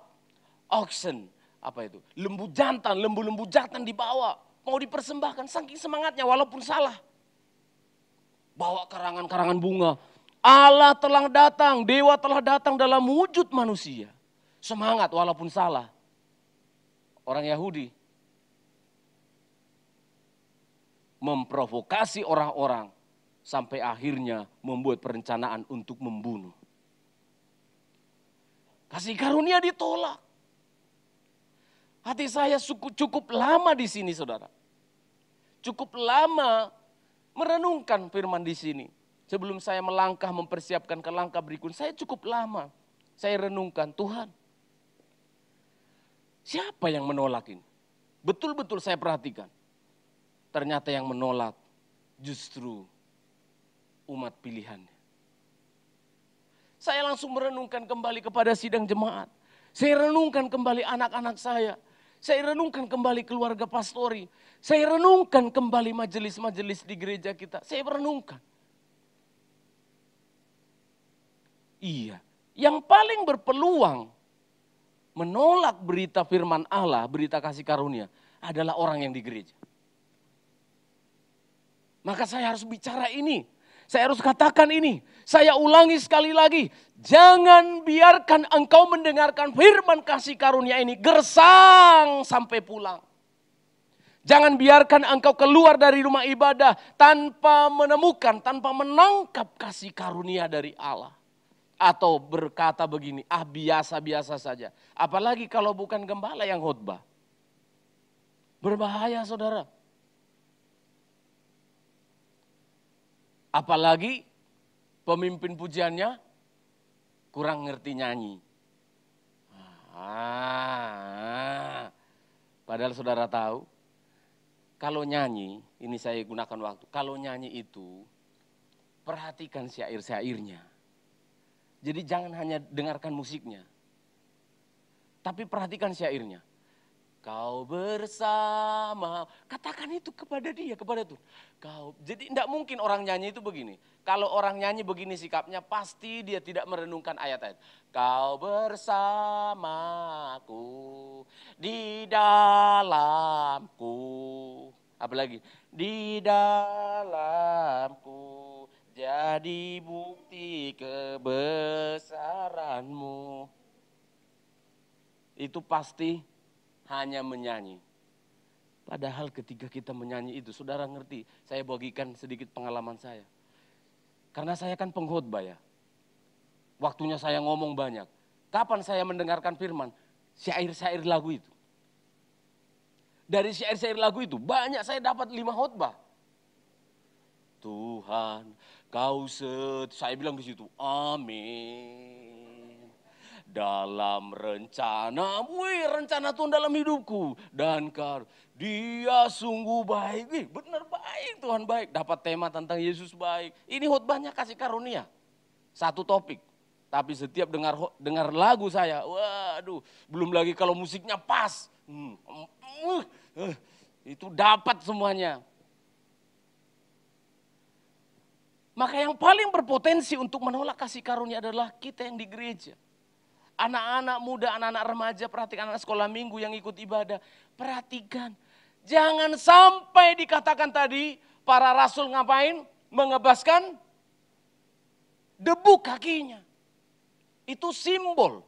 oxen. Apa itu? Lembu-lembu jantan dibawa. Mau dipersembahkan, saking semangatnya walaupun salah. Bawa karangan-karangan bunga. Allah telah datang, dewa telah datang dalam wujud manusia. Semangat walaupun salah. Orang Yahudi memprovokasi orang-orang sampai akhirnya membuat perencanaan untuk membunuh. Kasih karunia ditolak. Hati saya cukup lama di sini, saudara. Cukup lama merenungkan firman di sini. Sebelum saya melangkah mempersiapkan ke langkah berikut, saya cukup lama. Saya renungkan, Tuhan, siapa yang menolak ini? Betul-betul saya perhatikan. Ternyata yang menolak justru umat pilihannya. Saya langsung merenungkan kembali kepada sidang jemaat. Saya renungkan kembali anak-anak saya. Saya renungkan kembali keluarga pastori. Saya renungkan kembali majelis-majelis di gereja kita. Saya renungkan. Iya, yang paling berpeluang menolak berita firman Allah, berita kasih karunia adalah orang yang di gereja. Maka saya harus bicara ini. Saya harus katakan ini. Saya ulangi sekali lagi. Jangan biarkan engkau mendengarkan firman kasih karunia ini gersang sampai pulang. Jangan biarkan engkau keluar dari rumah ibadah tanpa menemukan, tanpa menangkap kasih karunia dari Allah. Atau berkata begini, biasa-biasa saja. Apalagi kalau bukan gembala yang khotbah. Berbahaya, saudara. Apalagi pemimpin pujiannya kurang ngerti nyanyi. Padahal saudara tahu, kalau nyanyi, ini saya gunakan waktu. Kalau nyanyi itu, perhatikan syair-syairnya. Jadi jangan hanya dengarkan musiknya. Tapi perhatikan syairnya. Kau bersama, katakan itu kepada dia, kepada Tuhan. Jadi tidak mungkin orang nyanyi itu begini. Kalau orang nyanyi begini sikapnya, pasti dia tidak merenungkan ayat-ayat. Kau bersamaku, di dalamku. Apalagi, di dalamku. Jadi bukti kebesaranmu. Itu pasti hanya menyanyi. Padahal ketika kita menyanyi itu, saudara ngerti, saya bagikan sedikit pengalaman saya. Karena saya kan pengkhotbah ya. Waktunya saya ngomong banyak. Kapan saya mendengarkan firman? Syair-syair lagu itu. Dari syair-syair lagu itu banyak saya dapat 5 khotbah. Tuhan, saya bilang di situ, amin. Dalam rencana Tuhan dalam hidupku. Dan dia sungguh baik. Benar baik, Tuhan baik. Dapat tema tentang Yesus baik. Ini khotbahnya kasih karunia. Satu topik. Tapi setiap dengar lagu saya, waduh, belum lagi kalau musiknya pas. Itu dapat semuanya. Maka yang paling berpotensi untuk menolak kasih karunia adalah kita yang di gereja. Anak-anak muda, anak-anak remaja, perhatikan anak sekolah minggu yang ikut ibadah. Perhatikan, Jangan sampai dikatakan tadi para rasul ngapain? Mengebaskan debu kakinya. Itu simbol.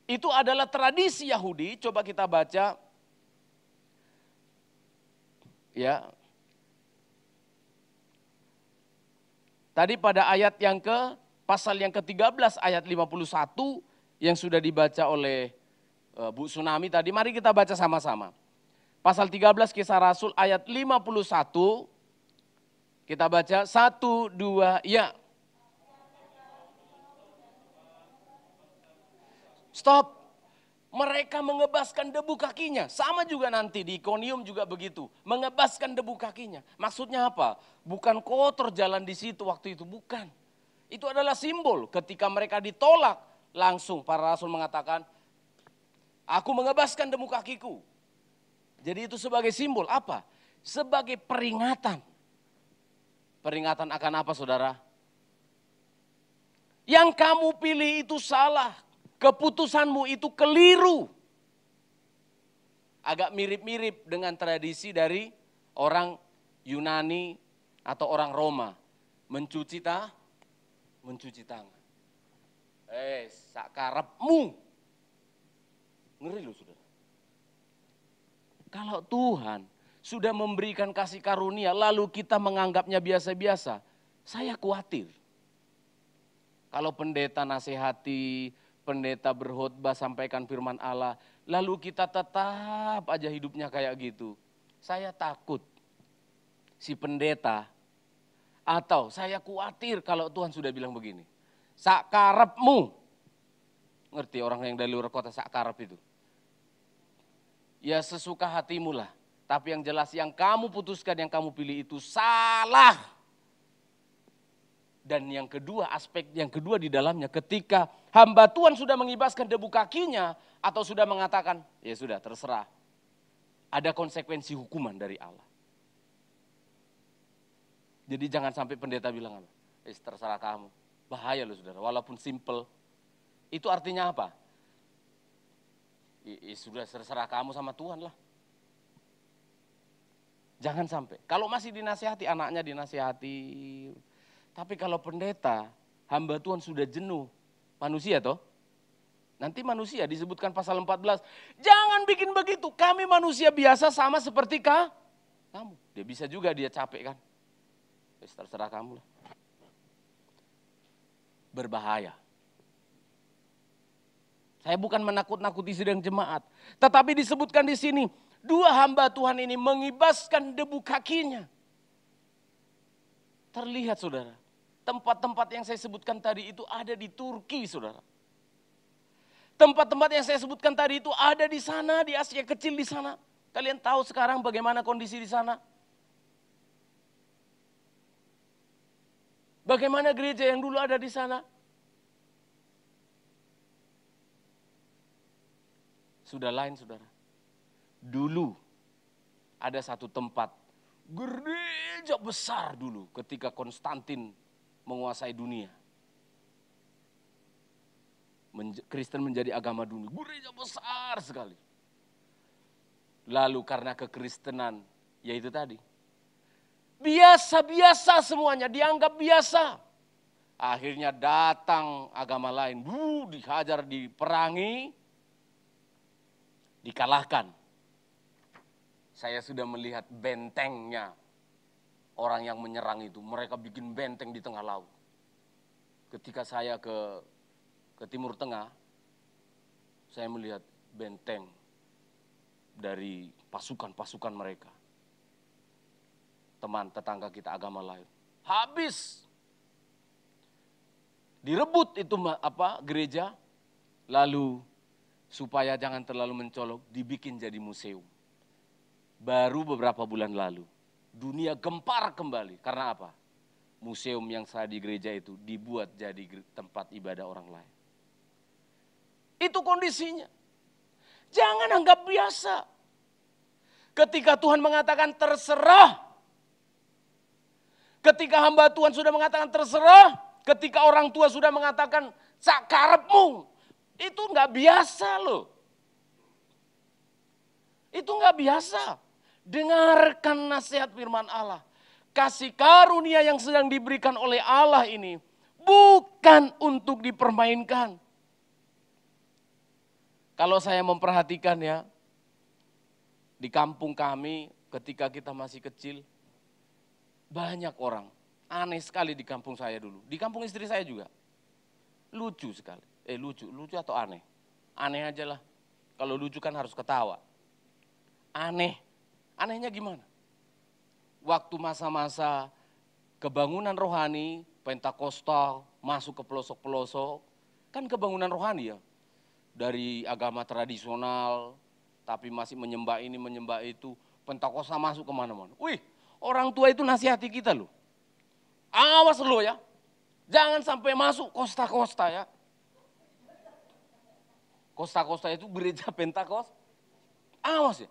Itu adalah tradisi Yahudi. Coba kita baca. Ya. Tadi pada ayat yang pasal yang ke-13 ayat 51 yang sudah dibaca oleh Bu Tsunami tadi. Mari kita baca sama-sama. Pasal 13 Kisah Rasul ayat 51. Kita baca 1, 2, ya. Stop. Mereka mengebaskan debu kakinya. Sama juga nanti di Ikonium juga begitu. Mengebaskan debu kakinya. Maksudnya apa? Bukan kotor jalan di situ waktu itu. Bukan. Itu adalah simbol. Ketika mereka ditolak, langsung para rasul mengatakan, aku mengebaskan debu kakiku. Jadi itu sebagai simbol apa? Sebagai peringatan. Peringatan akan apa saudara? Yang kamu pilih itu salah. Keputusanmu itu keliru. Agak mirip-mirip dengan tradisi dari orang Yunani atau orang Roma. Mencuci tangan. Sakarepmu. Ngeri loh saudara. Kalau Tuhan sudah memberikan kasih karunia lalu kita menganggapnya biasa-biasa. Saya khawatir. Kalau pendeta nasihati, pendeta berkhotbah sampaikan firman Allah, lalu kita tetap aja hidupnya kayak gitu. Saya takut si pendeta, atau saya khawatir kalau Tuhan sudah bilang begini, sakarepmu. Ngerti orang yang dari luar kota sakarep itu? Ya sesuka hatimu lah. Tapi yang jelas yang kamu putuskan, yang kamu pilih itu salah. Dan yang kedua, aspek yang kedua di dalamnya, ketika hamba Tuhan sudah mengibaskan debu kakinya, atau sudah mengatakan, ya sudah terserah. Ada konsekuensi hukuman dari Allah. Jadi jangan sampai pendeta bilang apa, terserah kamu. Bahaya loh saudara, walaupun simple. Itu artinya apa? Sudah terserah kamu sama Tuhan lah. Jangan sampai, kalau masih dinasihati, anaknya dinasihati. Tapi kalau pendeta, hamba Tuhan sudah jenuh, manusia toh. Nanti manusia disebutkan pasal 14, jangan bikin begitu, kami manusia biasa sama seperti kamu. Dia bisa juga dia capek kan. Terserah kamu lah. Berbahaya. Saya bukan menakut-nakuti sidang jemaat. Tetapi disebutkan di sini, dua hamba Tuhan ini mengibaskan debu kakinya. Terlihat saudara. Tempat-tempat yang saya sebutkan tadi itu ada di Turki, saudara. Tempat-tempat yang saya sebutkan tadi itu ada di sana, di Asia Kecil di sana. Kalian tahu sekarang bagaimana kondisi di sana? Bagaimana gereja yang dulu ada di sana? Sudah lain, saudara. Dulu ada satu tempat, gereja besar dulu ketika Konstantin menguasai dunia. Kristen menjadi agama dunia, gereja besar sekali. Lalu karena kekristenan, yaitu tadi, biasa-biasa semuanya, dianggap biasa. Akhirnya datang agama lain, dihajar, diperangi, dikalahkan. Saya sudah melihat bentengnya. Orang yang menyerang itu, mereka bikin benteng di tengah laut. Ketika saya ke Timur Tengah, saya melihat benteng dari pasukan-pasukan mereka. Teman tetangga kita agama lain. Habis. Direbut itu gereja, lalu supaya jangan terlalu mencolok, dibikin jadi museum. Baru beberapa bulan lalu. Dunia gempar kembali. Karena apa? Museum yang saya di gereja itu dibuat jadi tempat ibadah orang lain. Itu kondisinya. Jangan anggap biasa. Ketika Tuhan mengatakan terserah. Ketika hamba Tuhan sudah mengatakan terserah. Ketika orang tua sudah mengatakan sakarepmu. Itu enggak biasa loh. Itu enggak biasa. Dengarkan nasihat firman Allah. Kasih karunia yang sedang diberikan oleh Allah ini bukan untuk dipermainkan. Kalau saya memperhatikan ya, di kampung kami ketika kita masih kecil, banyak orang. Aneh sekali di kampung saya dulu. Di kampung istri saya juga. Lucu sekali. Lucu atau aneh? Aneh aja lah. Kalau lucu kan harus ketawa. Aneh. Anehnya gimana? Waktu masa-masa kebangunan rohani, Pentakosta, masuk ke pelosok-pelosok, kan kebangunan rohani ya. Dari agama tradisional, tapi masih menyembah ini, menyembah itu, Pentakosta masuk kemana-mana. Wih, orang tua itu nasihati kita loh. Awas lo ya, jangan sampai masuk kosta-kosta ya. Kosta-kosta itu gereja Pentakosta. Awas ya.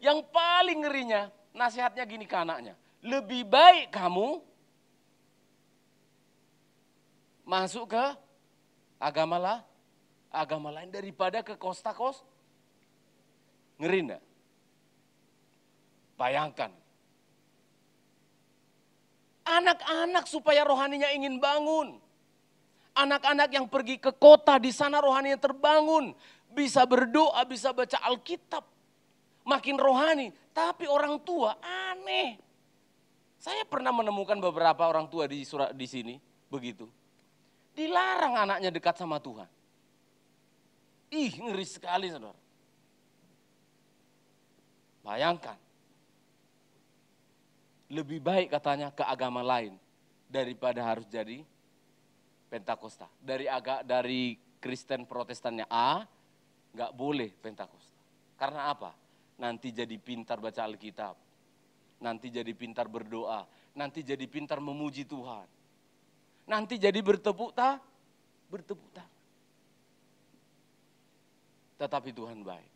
Yang paling ngerinya, nasihatnya gini ke anaknya. Lebih baik kamu masuk ke agama lain daripada ke kosta-kosta. Ngeri enggak? Bayangkan. Anak-anak supaya rohaninya ingin bangun. Anak-anak yang pergi ke kota, di sana rohaninya terbangun. Bisa berdoa, bisa baca Alkitab. Makin rohani, tapi orang tua aneh. Saya pernah menemukan beberapa orang tua di sini, begitu. Dilarang anaknya dekat sama Tuhan. Ih, ngeri sekali saudara. Bayangkan. Lebih baik katanya ke agama lain daripada harus jadi Pentakosta. Dari Kristen Protestannya nggak boleh Pentakosta. Karena apa? Nanti jadi pintar baca Alkitab. Nanti jadi pintar berdoa. Nanti jadi pintar memuji Tuhan. Nanti jadi bertepuk tangan. Tetapi Tuhan baik.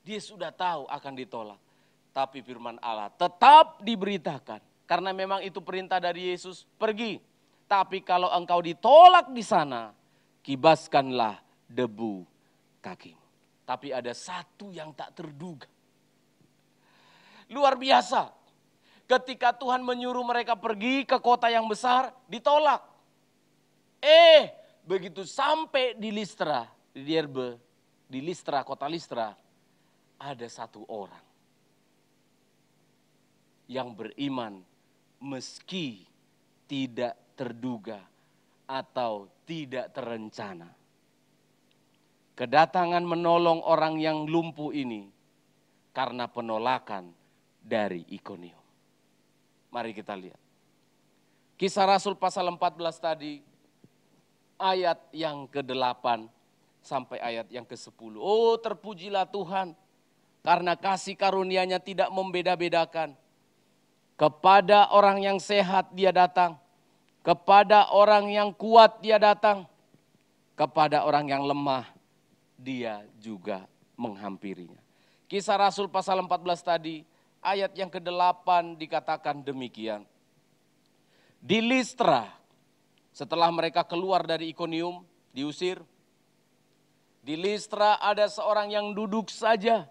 Dia sudah tahu akan ditolak. Tapi firman Allah tetap diberitakan. Karena memang itu perintah dari Yesus, pergi. Tapi kalau engkau ditolak di sana, kibaskanlah debu kakimu. Tapi ada satu yang tak terduga. Luar biasa. Ketika Tuhan menyuruh mereka pergi ke kota yang besar, ditolak. Begitu sampai di Listra, di Derbe, di Listra, kota Listra, ada satu orang yang beriman meski tidak terduga atau tidak terencana. Kedatangan menolong orang yang lumpuh ini karena penolakan dari Ikonium. Mari kita lihat. Kisah Rasul pasal 14 tadi, ayat yang ke-8 sampai ayat yang ke-10. Oh, terpujilah Tuhan karena kasih karunia-Nya tidak membeda-bedakan. Kepada orang yang sehat dia datang, kepada orang yang kuat dia datang, kepada orang yang lemah dia juga menghampirinya. Kisah Rasul pasal 14 tadi, ayat yang ke-8 dikatakan demikian. Di Listra, setelah mereka keluar dari Ikonium, diusir. Di Listra ada seorang yang duduk saja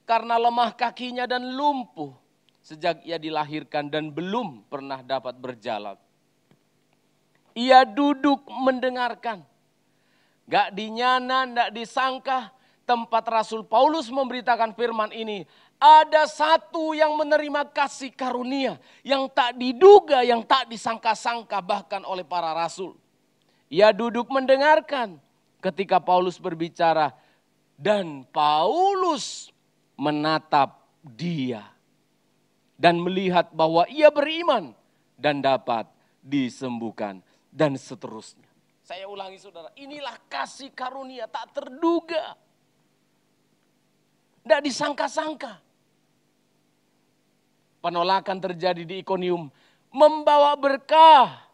karena lemah kakinya dan lumpuh sejak ia dilahirkan dan belum pernah dapat berjalan. Ia duduk mendengarkan. Gak dinyana, gak disangka tempat Rasul Paulus memberitakan firman ini. Ada satu yang menerima kasih karunia yang tak diduga, yang tak disangka-sangka bahkan oleh para rasul. Ia duduk mendengarkan ketika Paulus berbicara dan Paulus menatap dia dan melihat bahwa ia beriman dan dapat disembuhkan dan seterusnya. Saya ulangi saudara, inilah kasih karunia tak terduga. Tidak disangka-sangka. Penolakan terjadi di Ikonium membawa berkah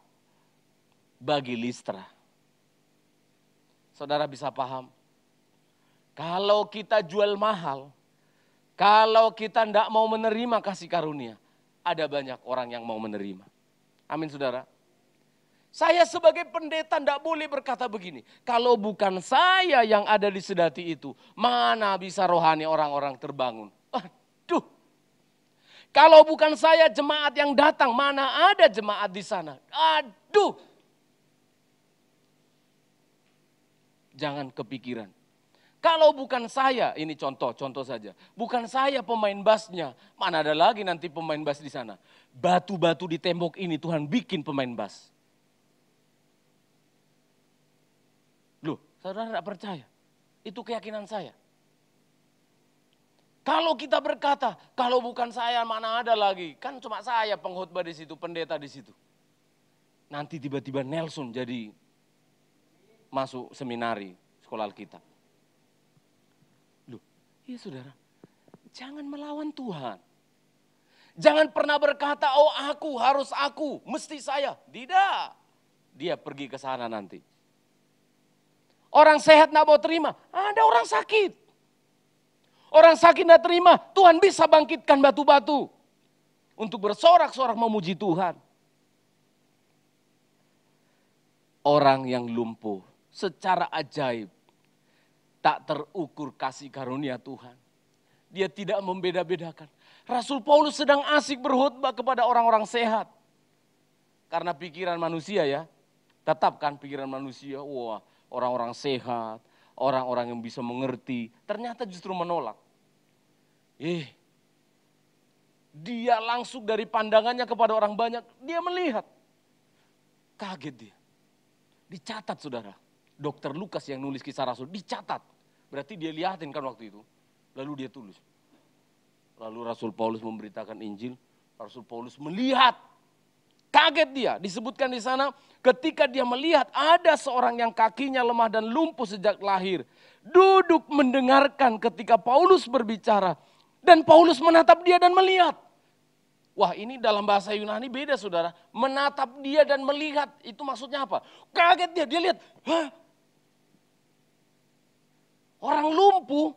bagi Listra. Saudara bisa paham? Kalau kita jual mahal, kalau kita tidak mau menerima kasih karunia, ada banyak orang yang mau menerima. Amin saudara. Saya sebagai pendeta tidak boleh berkata begini. Kalau bukan saya yang ada di sedati itu, mana bisa rohani orang-orang terbangun. Aduh. Kalau bukan saya jemaat yang datang, mana ada jemaat di sana? Aduh. Jangan kepikiran. Kalau bukan saya, ini contoh saja. Bukan saya pemain bassnya, mana ada lagi nanti pemain bass di sana. Batu-batu di tembok ini Tuhan bikin pemain bass. Loh, saudara tidak percaya? Itu keyakinan saya. Kalau kita berkata, kalau bukan saya mana ada lagi. Kan cuma saya pengkhotbah di situ, pendeta di situ. Nanti tiba-tiba Nelson jadi masuk seminari, sekolah Alkitab. Loh, iya saudara, jangan melawan Tuhan. Jangan pernah berkata, oh aku, mesti saya. Tidak, dia pergi ke sana nanti. Orang sehat tidak mau terima, ada orang sakit. Orang sakit tidak terima, Tuhan bisa bangkitkan batu-batu untuk bersorak-sorak memuji Tuhan. Orang yang lumpuh secara ajaib tak terukur kasih karunia Tuhan. Dia tidak membeda-bedakan. Rasul Paulus sedang asik berkhotbah kepada orang-orang sehat. Karena pikiran manusia ya, tetapkan pikiran manusia, wah orang-orang sehat, orang-orang yang bisa mengerti, ternyata justru menolak. Dia langsung dari pandangannya kepada orang banyak, dia melihat. Kaget dia. Dicatat saudara, Dokter Lukas yang nulis kisah Rasul, dicatat. Berarti dia lihatin kan waktu itu, lalu dia tulis. Lalu Rasul Paulus memberitakan Injil, Rasul Paulus melihat. Kaget dia, disebutkan di sana ketika dia melihat ada seorang yang kakinya lemah dan lumpuh sejak lahir. Duduk mendengarkan ketika Paulus berbicara. Dan Paulus menatap dia dan melihat. Wah ini dalam bahasa Yunani beda saudara. Menatap dia dan melihat, itu maksudnya apa? Kaget dia lihat. Hah? Orang lumpuh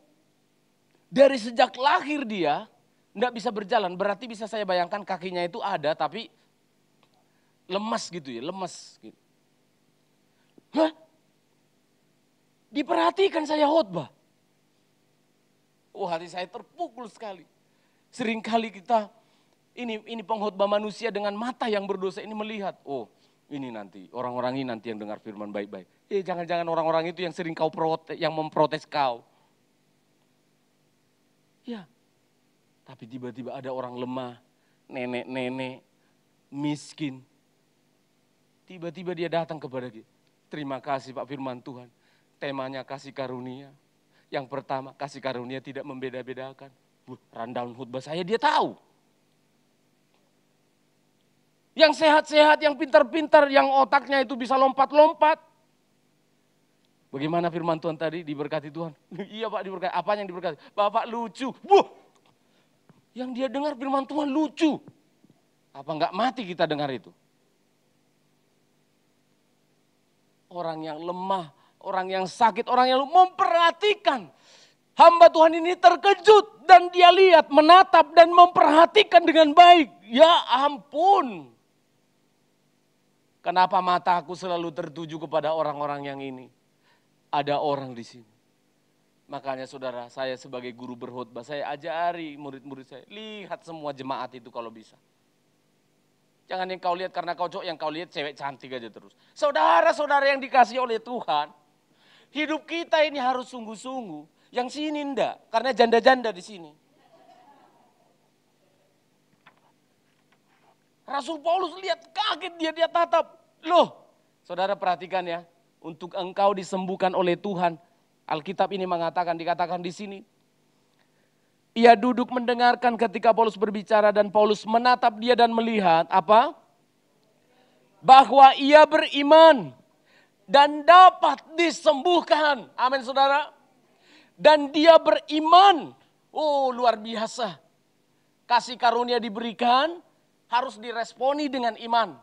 dari sejak lahir dia tidak bisa berjalan. Berarti bisa saya bayangkan kakinya itu ada tapi lemas gitu ya, lemas. Gitu. Hah? Diperhatikan saya khotbah. Oh hati saya terpukul sekali. Seringkali kita, ini pengkhotbah manusia dengan mata yang berdosa ini melihat. Oh ini nanti, orang-orang ini nanti yang dengar firman baik-baik. Jangan-jangan orang-orang itu yang sering kau protes, yang memprotes kau. Ya, tapi tiba-tiba ada orang lemah, nenek-nenek, miskin. Tiba-tiba dia datang kepada kita. Terima kasih Pak firman Tuhan. Temanya kasih karunia. Yang pertama, kasih karunia tidak membeda-bedakan. Rundown khotbah saya dia tahu. Yang sehat-sehat, yang pintar-pintar, yang otaknya itu bisa lompat-lompat. Bagaimana firman Tuhan tadi, diberkati Tuhan? Iya Pak diberkati, apanya yang diberkati? Bapak lucu. Yang dia dengar firman Tuhan lucu. Apa enggak mati kita dengar itu? Orang yang lemah, orang yang sakit, orang yang memperhatikan. Hamba Tuhan ini terkejut dan dia lihat, menatap dan memperhatikan dengan baik. Ya ampun. Kenapa mataku selalu tertuju kepada orang-orang yang ini? Ada orang di sini. Makanya saudara, saya sebagai guru berkhotbah, saya ajari murid-murid saya, lihat semua jemaat itu kalau bisa. Jangan yang kau lihat karena kau cowok, yang kau lihat cewek cantik aja terus. Saudara-saudara yang dikasih oleh Tuhan, hidup kita ini harus sungguh-sungguh. Yang sini enggak, karena janda-janda di sini. Rasul Paulus lihat kaget dia tatap. Loh, saudara perhatikan ya, untuk engkau disembuhkan oleh Tuhan. Alkitab ini dikatakan di sini. Ia duduk mendengarkan ketika Paulus berbicara dan Paulus menatap dia dan melihat apa? Bahwa ia beriman dan dapat disembuhkan. Amin saudara. Dan dia beriman. Oh luar biasa. Kasih karunia diberikan harus diresponi dengan iman.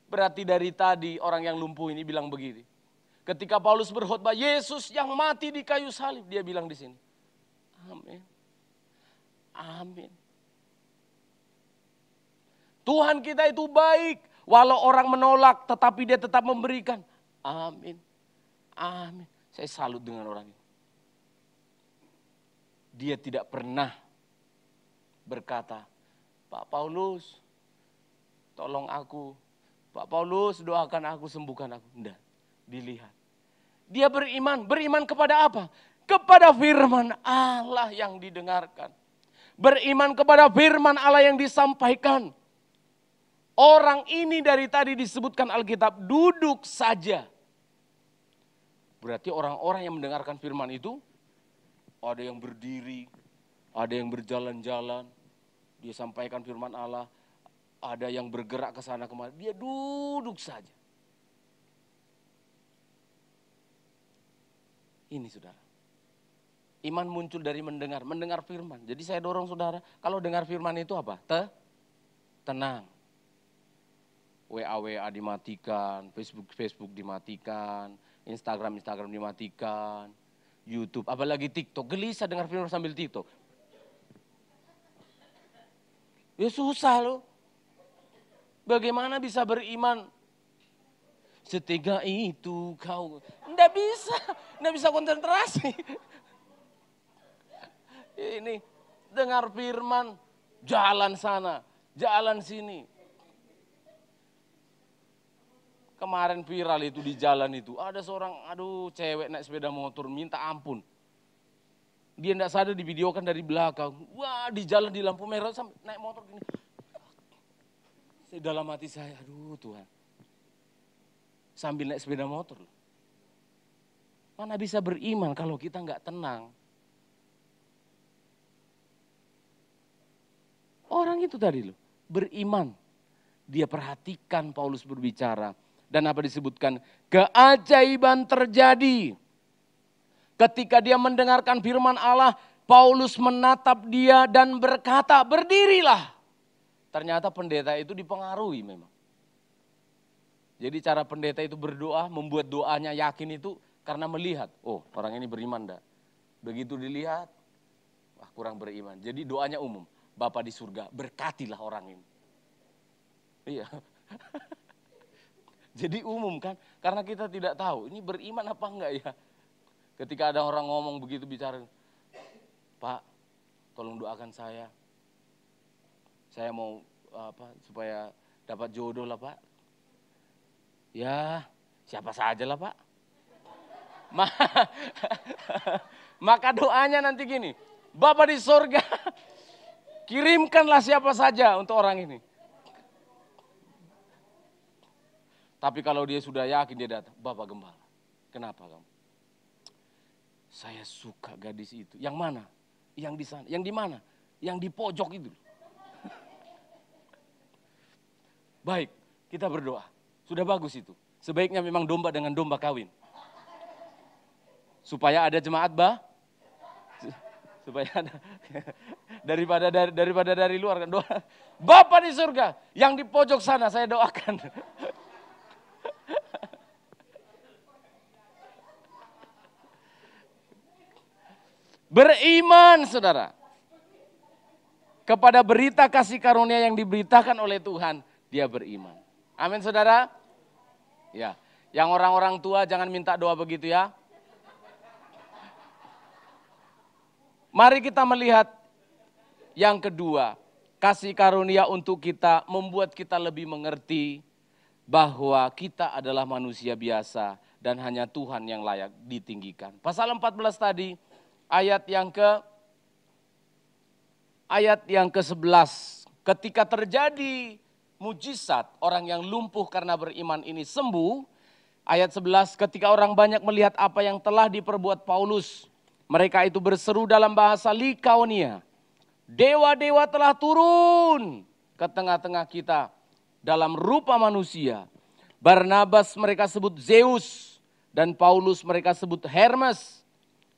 Berarti dari tadi orang yang lumpuh ini bilang begini. Ketika Paulus berkhotbah Yesus yang mati di kayu salib. Dia bilang di sini. Amin. Amin. Tuhan kita itu baik. Walau orang menolak tetapi dia tetap memberikan. Amin. Amin. Saya salut dengan orang ini. Dia tidak pernah berkata, Pak Paulus, tolong aku. Pak Paulus, doakan aku, sembuhkan aku. Enggak, dilihat. Dia beriman kepada apa? Kepada firman Allah yang didengarkan. Beriman kepada firman Allah yang disampaikan. Orang ini dari tadi disebutkan Alkitab duduk saja. Berarti orang-orang yang mendengarkan firman itu, ada yang berdiri, ada yang berjalan-jalan, dia sampaikan firman Allah, ada yang bergerak ke sana kemari, dia duduk saja. Ini saudara, iman muncul dari mendengar firman. Jadi saya dorong saudara, kalau dengar firman itu apa? Tenang. WA dimatikan, Facebook dimatikan, Instagram dimatikan, YouTube, apalagi TikTok. Gelisah dengar firman sambil TikTok. Ya susah loh. Bagaimana bisa beriman? Setega itu kau. Nggak bisa konsentrasi. Ini dengar firman, jalan sana, jalan sini. Kemarin viral itu di jalan itu, ada seorang cewek naik sepeda motor minta ampun. Dia enggak sadar divideokan dari belakang. Wah, di jalan di lampu merah sampai naik motor gini. Dalam hati saya, aduh Tuhan. Sambil naik sepeda motor. Mana bisa beriman kalau kita enggak tenang. Orang itu tadi loh, beriman. Dia perhatikan Paulus berbicara. Dan apa disebutkan? Keajaiban terjadi. Ketika dia mendengarkan firman Allah, Paulus menatap dia dan berkata, berdirilah. Ternyata pendeta itu dipengaruhi memang. Jadi cara pendeta itu berdoa, membuat doanya yakin itu karena melihat. Oh, orang ini beriman enggak? Begitu dilihat, wah kurang beriman. Jadi doanya umum. Bapa di surga, berkatilah orang ini. Iya. Jadi umum kan, karena kita tidak tahu ini beriman apa enggak ya. Ketika ada orang ngomong begitu bicara, Pak, tolong doakan saya. Saya mau supaya dapat jodoh lah Pak. Ya, siapa saja lah Pak. Maka doanya nanti gini, Bapa di surga, kirimkanlah siapa saja untuk orang ini. Tapi kalau dia sudah yakin dia datang, Bapak Gembala, kenapa kamu? Saya suka gadis itu. Yang mana? Yang di sana. Yang di mana? Yang di pojok itu. Baik, kita berdoa. Sudah bagus itu. Sebaiknya memang domba dengan domba kawin. Supaya ada jemaat supaya ada daripada dari luar kan doa. Bapa di surga, yang di pojok sana saya doakan. Beriman saudara kepada berita kasih karunia yang diberitakan oleh Tuhan, dia beriman. Amin saudara. Ya, yang orang-orang tua jangan minta doa begitu ya. Mari kita melihat yang kedua, kasih karunia untuk kita membuat kita lebih mengerti bahwa kita adalah manusia biasa dan hanya Tuhan yang layak ditinggikan. Pasal 14 tadi ayat yang ke-11, ketika terjadi mujizat orang yang lumpuh karena beriman ini sembuh. Ayat 11, ketika orang banyak melihat apa yang telah diperbuat Paulus, mereka itu berseru dalam bahasa Likaonia, dewa-dewa telah turun ke tengah-tengah kita dalam rupa manusia. Barnabas mereka sebut Zeus dan Paulus mereka sebut Hermes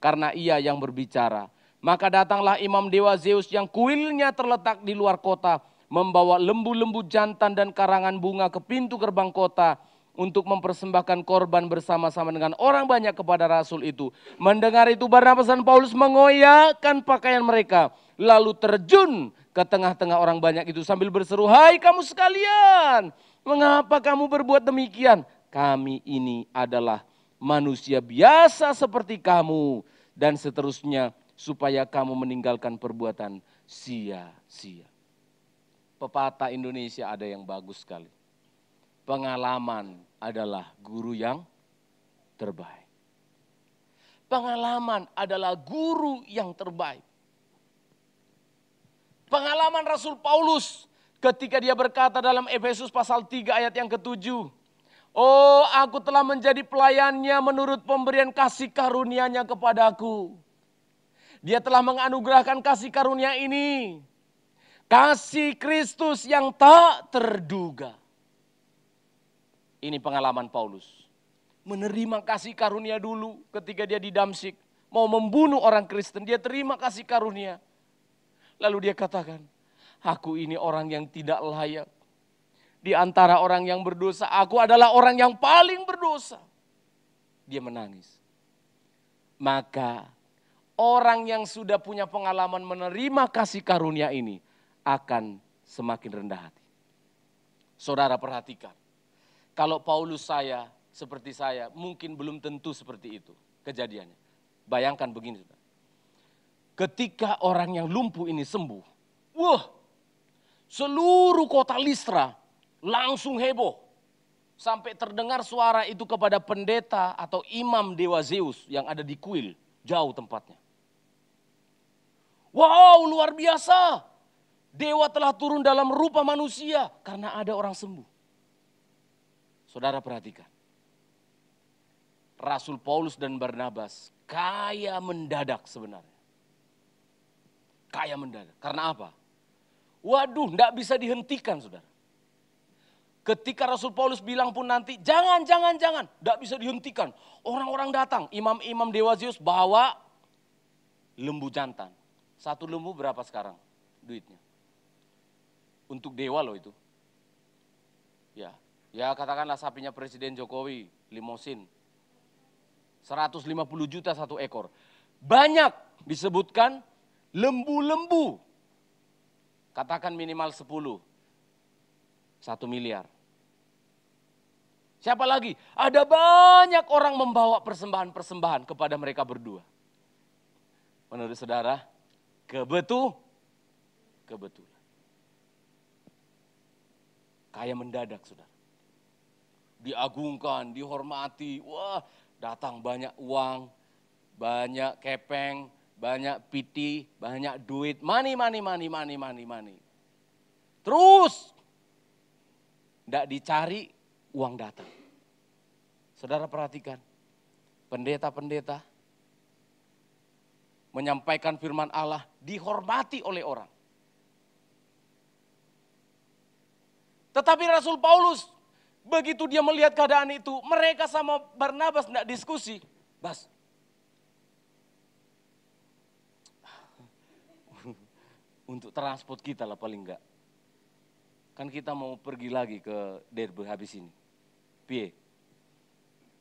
karena ia yang berbicara. Maka datanglah imam dewa Zeus yang kuilnya terletak di luar kota, membawa lembu-lembu jantan dan karangan bunga ke pintu gerbang kota untuk mempersembahkan korban bersama-sama dengan orang banyak kepada rasul itu. Mendengar itu Barnabas dan Paulus mengoyakkan pakaian mereka, lalu terjun ke tengah-tengah orang banyak itu sambil berseru, hai kamu sekalian, mengapa kamu berbuat demikian? Kami ini adalah manusia biasa seperti kamu, dan seterusnya supaya kamu meninggalkan perbuatan sia-sia. Pepatah Indonesia ada yang bagus sekali. Pengalaman adalah guru yang terbaik. Pengalaman adalah guru yang terbaik. Pengalaman Rasul Paulus ketika dia berkata dalam Efesus pasal 3 ayat yang ke-7. Oh, aku telah menjadi pelayannya menurut pemberian kasih karunia-Nya kepadaku. Dia telah menganugerahkan kasih karunia ini. Kasih Kristus yang tak terduga. Ini pengalaman Paulus. Menerima kasih karunia dulu ketika dia di Damsyik. Mau membunuh orang Kristen, dia terima kasih karunia. Lalu dia katakan, aku ini orang yang tidak layak. Di antara orang yang berdosa, aku adalah orang yang paling berdosa. Dia menangis. Maka orang yang sudah punya pengalaman menerima kasih karunia ini akan semakin rendah hati. Saudara perhatikan, kalau Paulus seperti saya, mungkin belum tentu seperti itu kejadiannya. Bayangkan begini, saudara. Ketika orang yang lumpuh ini sembuh, seluruh kota Listra langsung heboh. Sampai terdengar suara itu kepada pendeta atau imam dewa Zeus yang ada di kuil, jauh tempatnya. Wow, luar biasa. Dewa telah turun dalam rupa manusia karena ada orang sembuh. Saudara perhatikan. Rasul Paulus dan Barnabas kaya mendadak sebenarnya. Kaya mendadak. Karena apa? Waduh, enggak bisa dihentikan, saudara. Ketika Rasul Paulus bilang pun nanti, jangan. Enggak bisa dihentikan. Orang-orang datang, imam-imam dewa Zeus bawa lembu jantan. Satu lembu berapa sekarang duitnya? Untuk dewa loh itu. Ya katakanlah sapinya Presiden Jokowi, limosin. 150 juta satu ekor. Banyak disebutkan lembu-lembu. Katakan minimal 10. 1 miliar. Siapa lagi? Ada banyak orang membawa persembahan-persembahan kepada mereka berdua. Menurut saudara, kebetulan. Kaya mendadak, saudara. Diagungkan, dihormati. Wah, datang banyak uang, banyak kepeng, banyak piti, banyak duit. Money. Terus, tidak dicari, uang datang. Saudara perhatikan, pendeta-pendeta menyampaikan firman Allah, dihormati oleh orang. Tetapi Rasul Paulus, begitu dia melihat keadaan itu, mereka sama Barnabas tidak diskusi. Bas, untuk transport kita lah paling enggak. Kan kita mau pergi lagi ke Derby habis ini. Piye?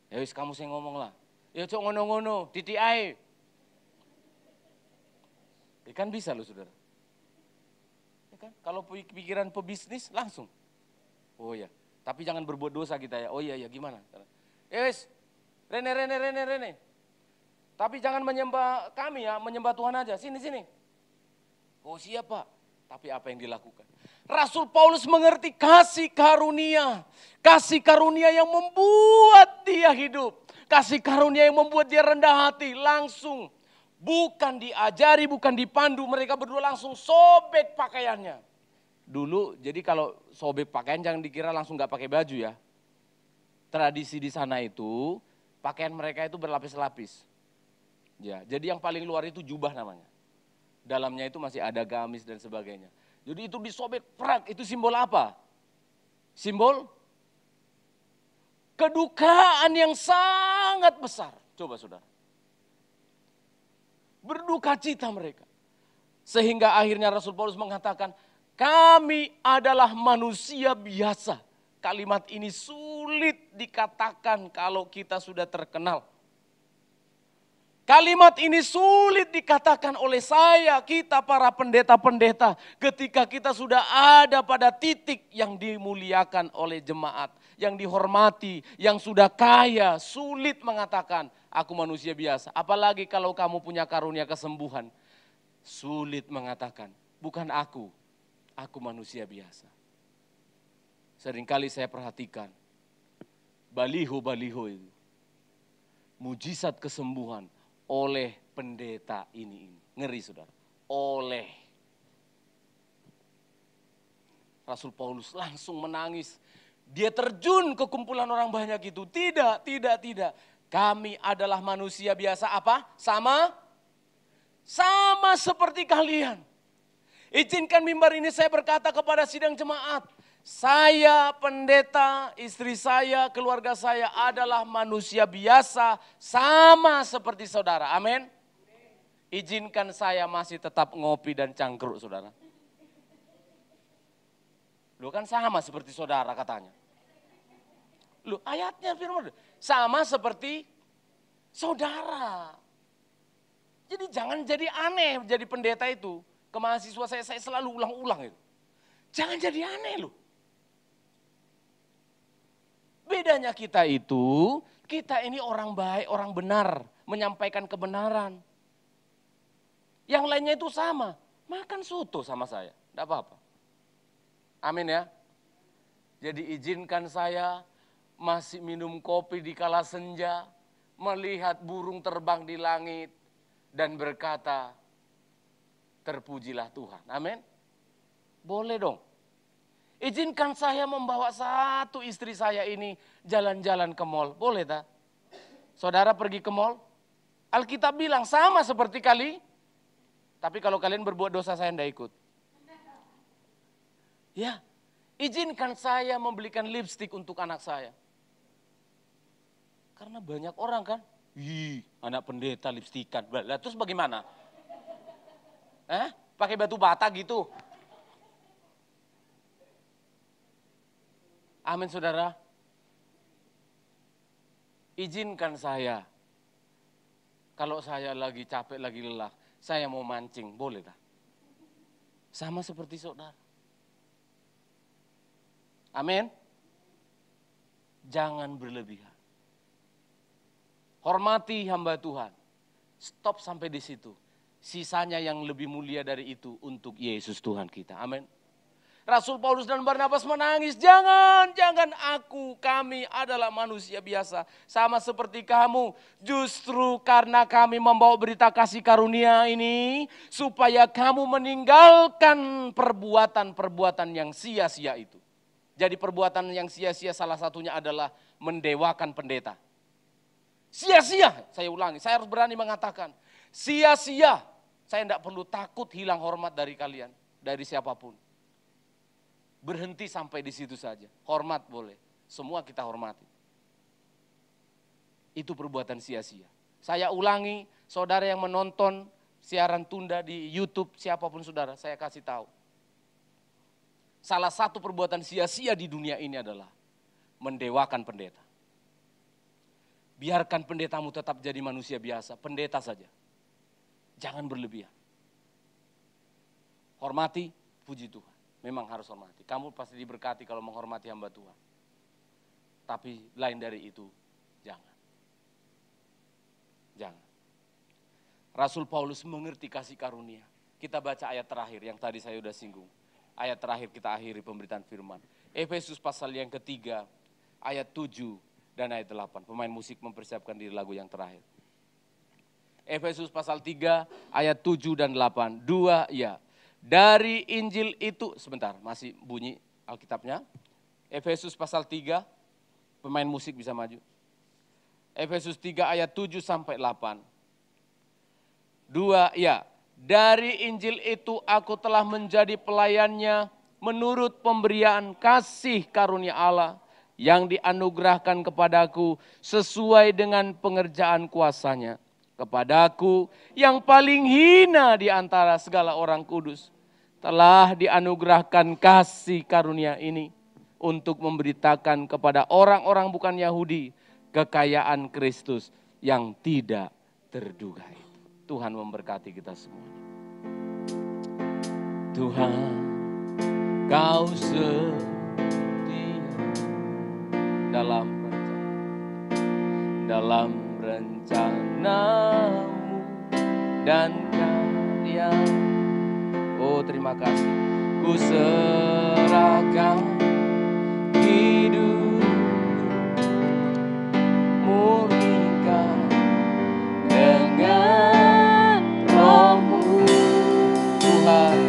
Ya wis kamu sing ngomong lah. Ya cok ngono-ngono, titik ae. Ya kan bisa loh, saudara. Ya kan? Kalau pikiran pebisnis langsung. Oh ya, tapi jangan berbuat dosa kita ya. Oh iya, gimana? Yes, Rene. Tapi jangan menyembah kami ya, menyembah Tuhan aja. Sini. Oh siap Pak, tapi apa yang dilakukan? Rasul Paulus mengerti kasih karunia yang membuat dia hidup. Kasih karunia yang membuat dia rendah hati, langsung. Bukan diajari, bukan dipandu, mereka berdua langsung sobek pakaiannya. Dulu, jadi kalau sobek pakaian jangan dikira langsung gak pakai baju ya. Tradisi di sana itu, pakaian mereka itu berlapis-lapis. Ya, jadi yang paling luar itu jubah namanya. Dalamnya itu masih ada gamis dan sebagainya. Jadi itu disobek, prak, itu simbol apa? Simbol kedukaan yang sangat besar. Coba saudara. Berduka cita mereka. Sehingga akhirnya Rasul Paulus mengatakan, kami adalah manusia biasa. Kalimat ini sulit dikatakan kalau kita sudah terkenal. Kalimat ini sulit dikatakan oleh kita para pendeta-pendeta. Ketika kita sudah ada pada titik yang dimuliakan oleh jemaat. Yang dihormati, yang sudah kaya. Sulit mengatakan, aku manusia biasa. Apalagi kalau kamu punya karunia kesembuhan. Sulit mengatakan, bukan aku. aku manusia biasa. Seringkali saya perhatikan baliho-baliho itu. Mujizat kesembuhan oleh pendeta ini. Ngeri saudara, oleh. Rasul Paulus langsung menangis. Dia terjun ke kumpulan orang banyak itu. Tidak. Kami adalah manusia biasa apa? Sama seperti kalian. Izinkan mimbar ini saya berkata kepada sidang jemaat. Saya, pendeta, istri saya, keluarga saya adalah manusia biasa sama seperti saudara. Amin. Izinkan saya masih tetap ngopi dan cangkruk saudara. Lu kan sama seperti saudara katanya. Lu ayatnya firman sama seperti saudara. Jadi jangan jadi aneh jadi pendeta itu. Ke mahasiswa saya selalu ulang-ulang itu. Jangan jadi aneh lu. Bedanya kita ini orang baik, orang benar, menyampaikan kebenaran. Yang lainnya itu sama, makan soto sama saya, tidak apa-apa. Amin ya. Jadi izinkan saya masih minum kopi di kala senja, melihat burung terbang di langit, dan berkata, terpujilah Tuhan. Amin. Boleh dong. Izinkan saya membawa satu istri saya ini jalan-jalan ke mall. Boleh tak? Saudara pergi ke mall? Alkitab bilang sama seperti kali. Tapi kalau kalian berbuat dosa saya tidak ikut. Ya, izinkan saya membelikan lipstik untuk anak saya. Karena banyak orang kan. Anak pendeta lipstikan. Lah terus bagaimana? Pakai batu bata gitu. Amin saudara. Izinkan saya. Kalau saya lagi capek, lagi lelah. Saya mau mancing, boleh tak? Sama seperti saudara. Amin. Jangan berlebihan. Hormati hamba Tuhan. Stop sampai di situ. Sisanya yang lebih mulia dari itu untuk Yesus Tuhan kita. Amin. Rasul Paulus dan Barnabas menangis, jangan kami adalah manusia biasa. Sama seperti kamu, justru karena kami membawa berita kasih karunia ini, supaya kamu meninggalkan perbuatan-perbuatan yang sia-sia itu. Jadi perbuatan yang sia-sia salah satunya adalah mendewakan pendeta. Sia-sia, saya ulangi, saya harus berani mengatakan, sia-sia. Saya tidak perlu takut hilang hormat dari kalian, dari siapapun. Berhenti sampai di situ saja. Hormat boleh. Semua kita hormati. Itu perbuatan sia-sia. Saya ulangi, saudara yang menonton siaran tunda di YouTube, siapapun saudara, saya kasih tahu. Salah satu perbuatan sia-sia di dunia ini adalah mendewakan pendeta. Biarkan pendetamu tetap jadi manusia biasa, pendeta saja. Jangan berlebihan. Hormati, puji Tuhan. Memang harus hormati. Kamu pasti diberkati kalau menghormati hamba Tuhan. Tapi lain dari itu, jangan. Jangan. Rasul Paulus mengerti kasih karunia. Kita baca ayat terakhir yang tadi saya sudah singgung. Ayat terakhir kita akhiri pemberitaan firman. Efesus pasal yang ketiga, ayat 7 dan ayat 8. Pemain musik mempersiapkan diri lagu yang terakhir. Efesus pasal 3, ayat 7 dan 8. Dua ya. Dari Injil itu, sebentar masih bunyi Alkitabnya. Efesus pasal 3, pemain musik bisa maju. Efesus 3 ayat 7 sampai 8. Dua, ya. Dari Injil itu aku telah menjadi pelayannya menurut pemberian kasih karunia Allah yang dianugerahkan kepadaku sesuai dengan pengerjaan kuasanya. Kepadaku yang paling hina di antara segala orang kudus telah dianugerahkan kasih karunia ini untuk memberitakan kepada orang-orang bukan Yahudi kekayaan Kristus yang tidak terduga itu. Tuhan memberkati kita semuanya. Tuhan, Kau setia dalam rencanamu dan karya. Oh terima kasih. ku serahkan hidup, murnikan dengan roh-Mu. Tuhan,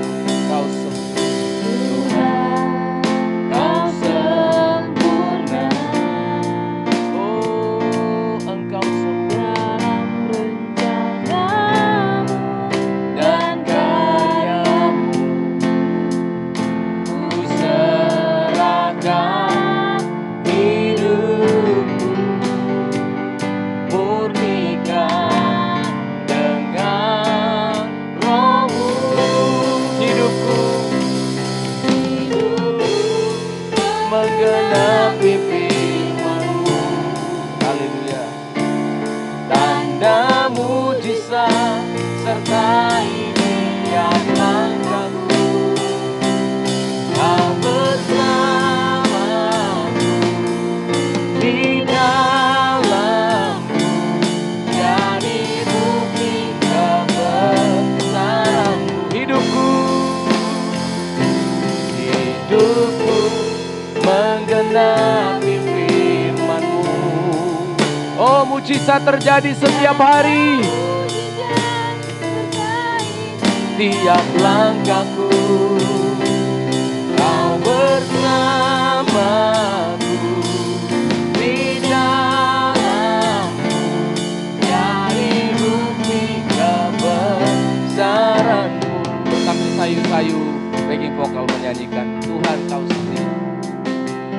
Kau sempurna. Kau sempurna. Oh, Engkau sempurna Dalam rencanamu dan karya-Mu. Ku serahkan hidupku, murnikan dengan roh-Mu. Hidupku menggenapi firman-Mu. Haleluya. Tanda mujizat sertai tiap langkahku. Kau bersamaku di dalamku, jadi bukti kebesaran-Mu. Hidupku menggenapi firman-Mu. Oh, mujizat terjadi setiap hari. Tiap langkahku, Kau bersamaku di dalamku, jadi bukti kebesaran-Mu. Sambil sayu-sayu backing vokal menyanyikan, Tuhan Kau setia.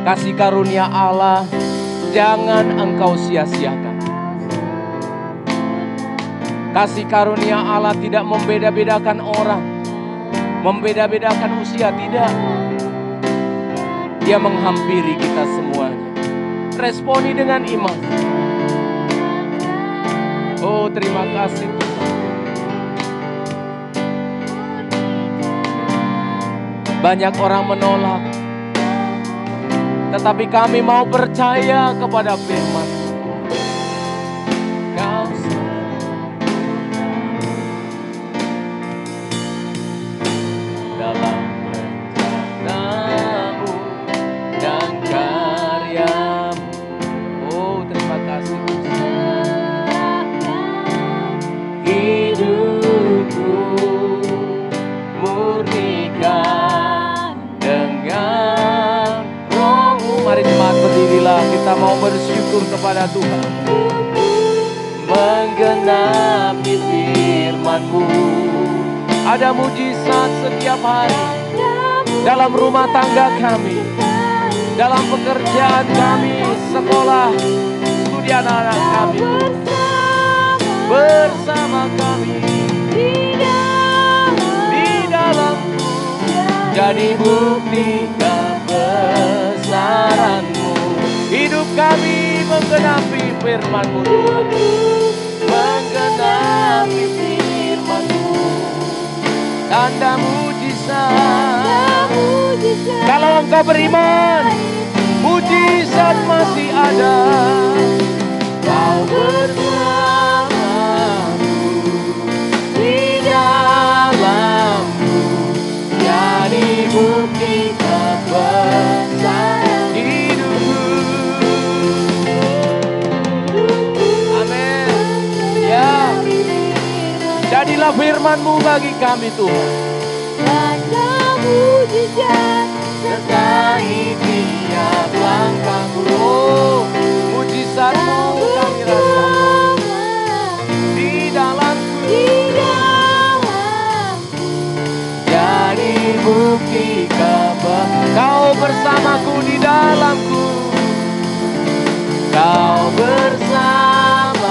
Kasih karunia Allah jangan Engkau sia-siakan. Kasih karunia Allah tidak membeda-bedakan orang, membeda-bedakan usia, tidak. Dia menghampiri kita semuanya. Responi dengan iman. Oh, terima kasih Tuhan. Banyak orang menolak, tetapi kami mau percaya kepada firman. Kau dalam rencana-Mu dan karya-Mu. Oh, terima kasih Tuhan. Hidupku murnikan dengan roh-Mu. Mari jemaat berdirilah, kita mau bersyukur kepada Tuhan. Menggenapi firman-Mu. Ada mujizat setiap hari dalam rumah tangga kami, dalam pekerjaan kami, sekolah, studi anak-anak kami, bersama kami di dalam-Mu, jadi bukti kebesaran-Mu. Hidup kami menggenapi firman-Mu, Tuhan. Menggenapi firman-Mu, tanda mujizat. Kalau engkau beriman, mujizat masih ada. Kau bersamaku di dalam-Mu, jadi bukti kebesaran hidupku. Amin. Ya, jadilah firman-Mu bagi kami, Tuhan. Tanda mujizat Sertai tiap langkahku. Oh, mujizat-Mu kami rasakan di dalamku, jadi bukti kebesaran. Kau bersamaku di dalamku, Kau bersamaku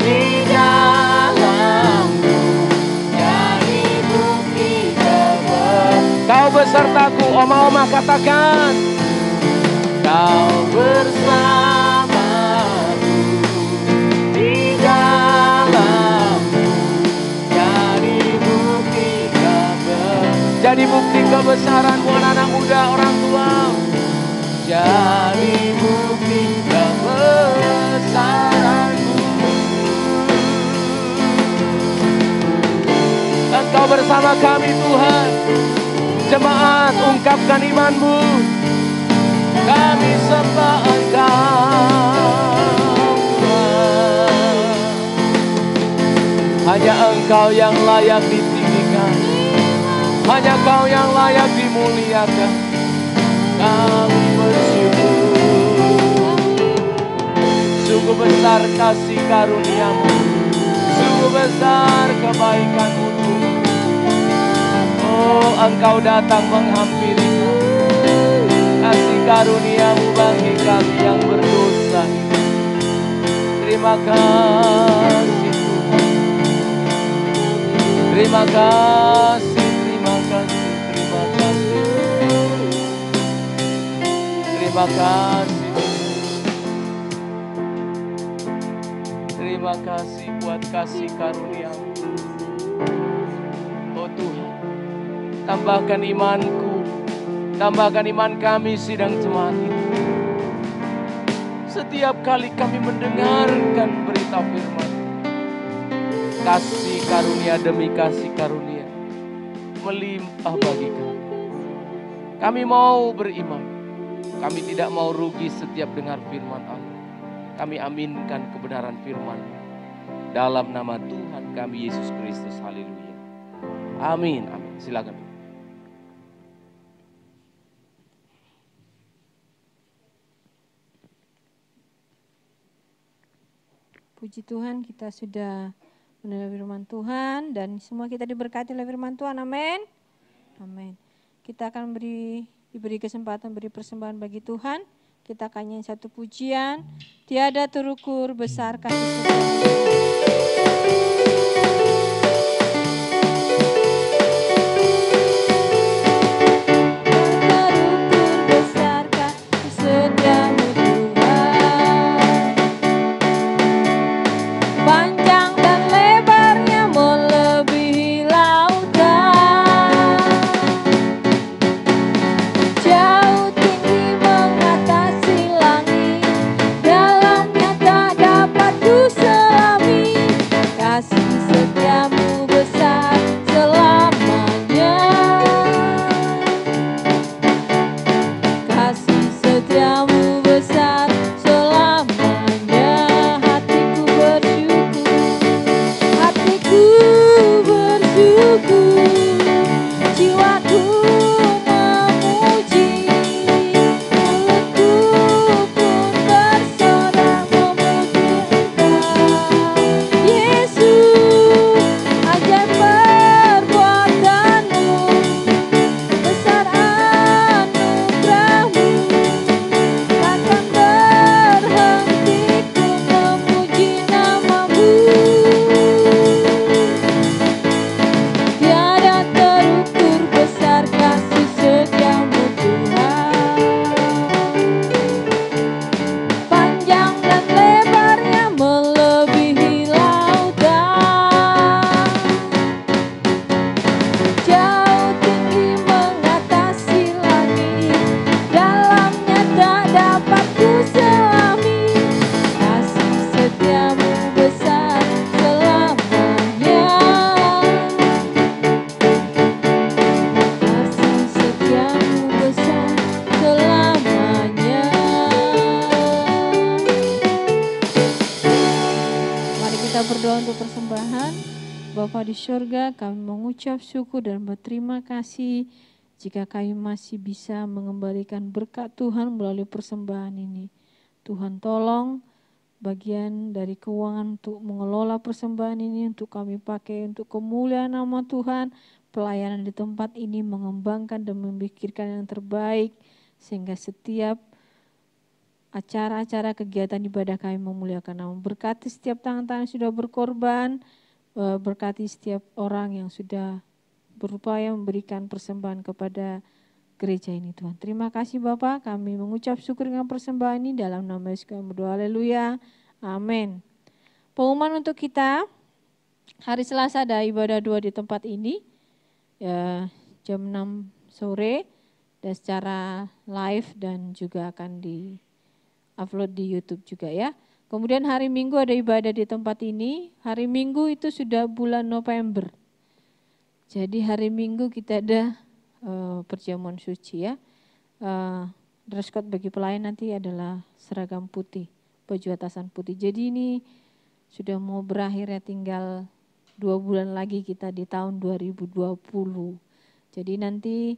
di dalamku, jadi bukti kebesaran. Kau besertaku, oma-oma katakan. Kau bersamaku di dalamku, jadi bukti kebesaran. Jadi bukti kebesaran-Mu, anak-anak muda, orang tua. Jadi bukti kebesaran-Mu. Engkau bersama kami Tuhan. Jemaat, ungkapkan iman-Mu. Kami sembah Engkau Tuhan. Hanya Engkau yang layak ditinggikan, hanya Kau yang layak dimuliakan. Kami bersyukur. Sungguh besar kasih karunia-Mu, sungguh besar kebaikan-Mu Tuhan. Oh, Engkau datang menghampiri kami. Kasih karunia-Mu bagi kami yang berdosa ini. Terima kasih Tuhan. Terima kasih, terima kasih, terima kasih. Terima kasih. Terima kasih buat kasih karunia-Mu. Oh Tuhan, tambahkan imanku, tambahkan iman kami sidang jemaat ini. Setiap kali kami mendengarkan berita firman, kasih karunia demi kasih karunia melimpah bagi kami. Kami mau beriman, kami tidak mau rugi setiap dengar firman Allah. Kami aminkan kebenaran firman dalam nama Tuhan kami Yesus Kristus. Haleluya. Amin. Amin. Silakan. Puji Tuhan, kita sudah mendengar firman Tuhan dan semua kita diberkati oleh firman Tuhan. Amin. Amin. Kita akan diberi kesempatan beri persembahan bagi Tuhan. Kita akan nyanyi satu pujian. Tiada terukur besar kasih setia. Bapa di surga, kami mengucap syukur dan berterima kasih jika kami masih bisa mengembalikan berkat Tuhan melalui persembahan ini. Tuhan tolong bagian dari keuangan untuk mengelola persembahan ini untuk kami pakai untuk kemuliaan nama Tuhan. Pelayanan di tempat ini mengembangkan dan memikirkan yang terbaik sehingga setiap acara-acara kegiatan ibadah kami memuliakan nama. Berkati setiap tangan-tangan yang sudah berkorban, berkati setiap orang yang sudah berupaya memberikan persembahan kepada gereja ini Tuhan. Terima kasih Bapak, kami mengucap syukur dengan persembahan ini dalam nama Yesus kami berdoa, haleluya, amin. Pengumuman untuk kita, hari Selasa ada ibadah 2 di tempat ini, ya, jam 6 sore dan secara live dan juga akan di-upload di YouTube juga ya. Kemudian hari Minggu ada ibadah di tempat ini, hari Minggu itu sudah bulan November. Jadi hari Minggu kita ada perjamuan suci ya. Dress code bagi pelayan nanti adalah seragam putih, baju atasan putih. Jadi ini sudah mau berakhir ya, tinggal 2 bulan lagi kita di tahun 2020. Jadi nanti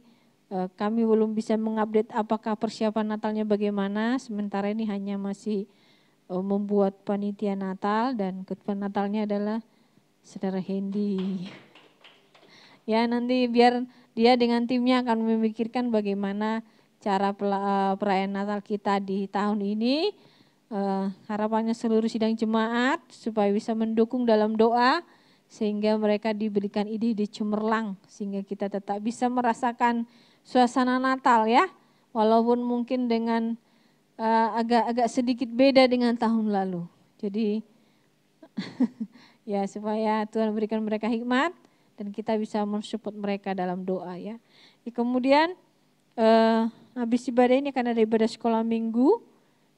kami belum bisa mengupdate apakah persiapan Natalnya bagaimana. Sementara ini hanya masih membuat panitia Natal, dan ketua Natalnya adalah Saudara Hendy. Ya, nanti biar dia dengan timnya akan memikirkan bagaimana cara perayaan Natal kita di tahun ini. Harapannya seluruh sidang jemaat supaya bisa mendukung dalam doa, sehingga mereka diberikan ide-ide cemerlang, sehingga kita tetap bisa merasakan suasana Natal ya, walaupun mungkin dengan agak sedikit beda dengan tahun lalu. Jadi ya, supaya Tuhan berikan mereka hikmat dan kita bisa mensupport mereka dalam doa ya. Kemudian habis ibadah ini akan ada ibadah sekolah minggu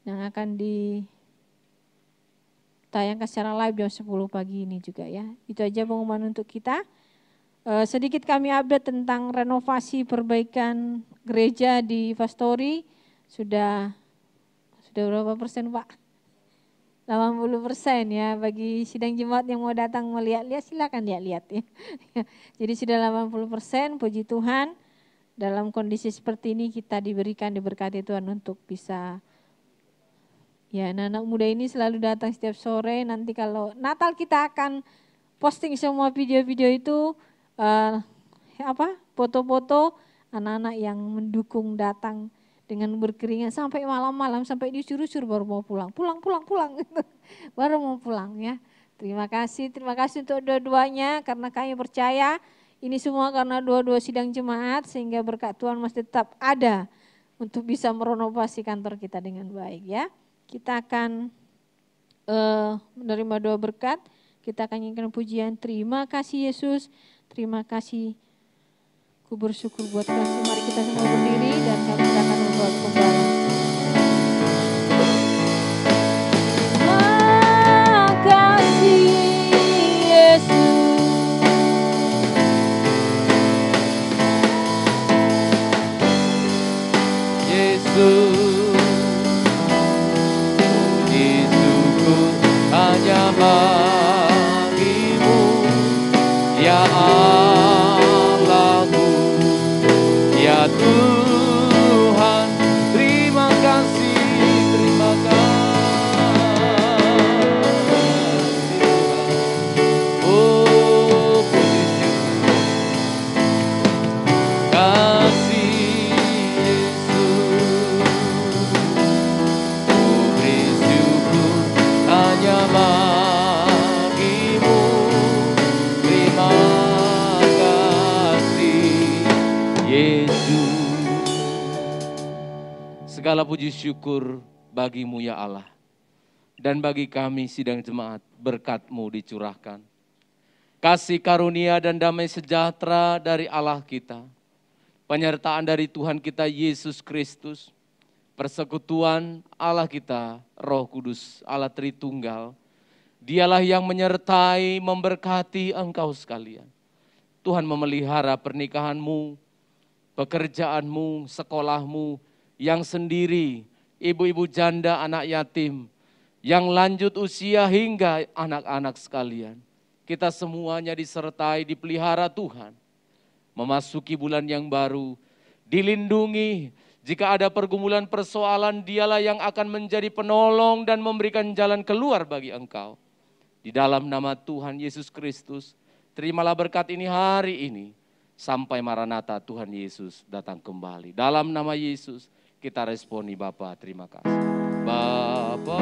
yang akan ditayangkan secara live jam 10 pagi ini juga ya. Itu aja pengumuman untuk kita. Sedikit kami update tentang renovasi perbaikan gereja di Pastori. Sudah berapa persen Pak? 80% ya. Bagi sidang jemaat yang mau datang melihat-lihat, silakan lihat-lihat ya. Jadi sudah 80%, puji Tuhan. Dalam kondisi seperti ini kita diberkati Tuhan untuk bisa, ya, anak-anak muda ini selalu datang setiap sore. Nanti kalau Natal kita akan posting semua video-video itu, foto-foto anak-anak yang mendukung datang dengan berkeringat sampai malam-malam, sampai disuruh-suruh baru mau pulang baru mau pulang ya. Terima kasih untuk dua-duanya, karena kami percaya ini semua karena dua-dua sidang jemaat, sehingga berkat Tuhan masih tetap ada untuk bisa merenovasi kantor kita dengan baik ya. Kita akan menerima doa berkat, kita akan nyanyikan pujian terima kasih Yesus, terima kasih. Ku bersyukur buat kasih. Mari kita semua berdiri dan kami akan membuat kembali. Makasih Yesus, puji syukur hanya bagi-Mu ya Allahku, ya Tuhan. Terima kasih, terima kasih. Oh, puji syukur kasih Yesus, ku beri syukur hanya bagi-Mu. Terima kasih Yesus. Segala puji syukur bagi-Mu ya Allah. Dan bagi kami sidang jemaat, berkat-Mu dicurahkan. Kasih karunia dan damai sejahtera dari Allah kita, penyertaan dari Tuhan kita Yesus Kristus, persekutuan Allah kita, Roh Kudus, Allah Tritunggal, Dialah yang menyertai, memberkati engkau sekalian. Tuhan memelihara pernikahanmu, pekerjaanmu, sekolahmu, yang sendiri, ibu-ibu janda, anak yatim, yang lanjut usia hingga anak-anak sekalian. Kita semuanya disertai, dipelihara Tuhan. Memasuki bulan yang baru, dilindungi. Jika ada pergumulan persoalan, Dialah yang akan menjadi penolong dan memberikan jalan keluar bagi engkau. Di dalam nama Tuhan Yesus Kristus, terimalah berkat ini hari ini. Sampai Maranatha Tuhan Yesus datang kembali. Dalam nama Yesus kita responi Bapa, terima kasih. Bapa.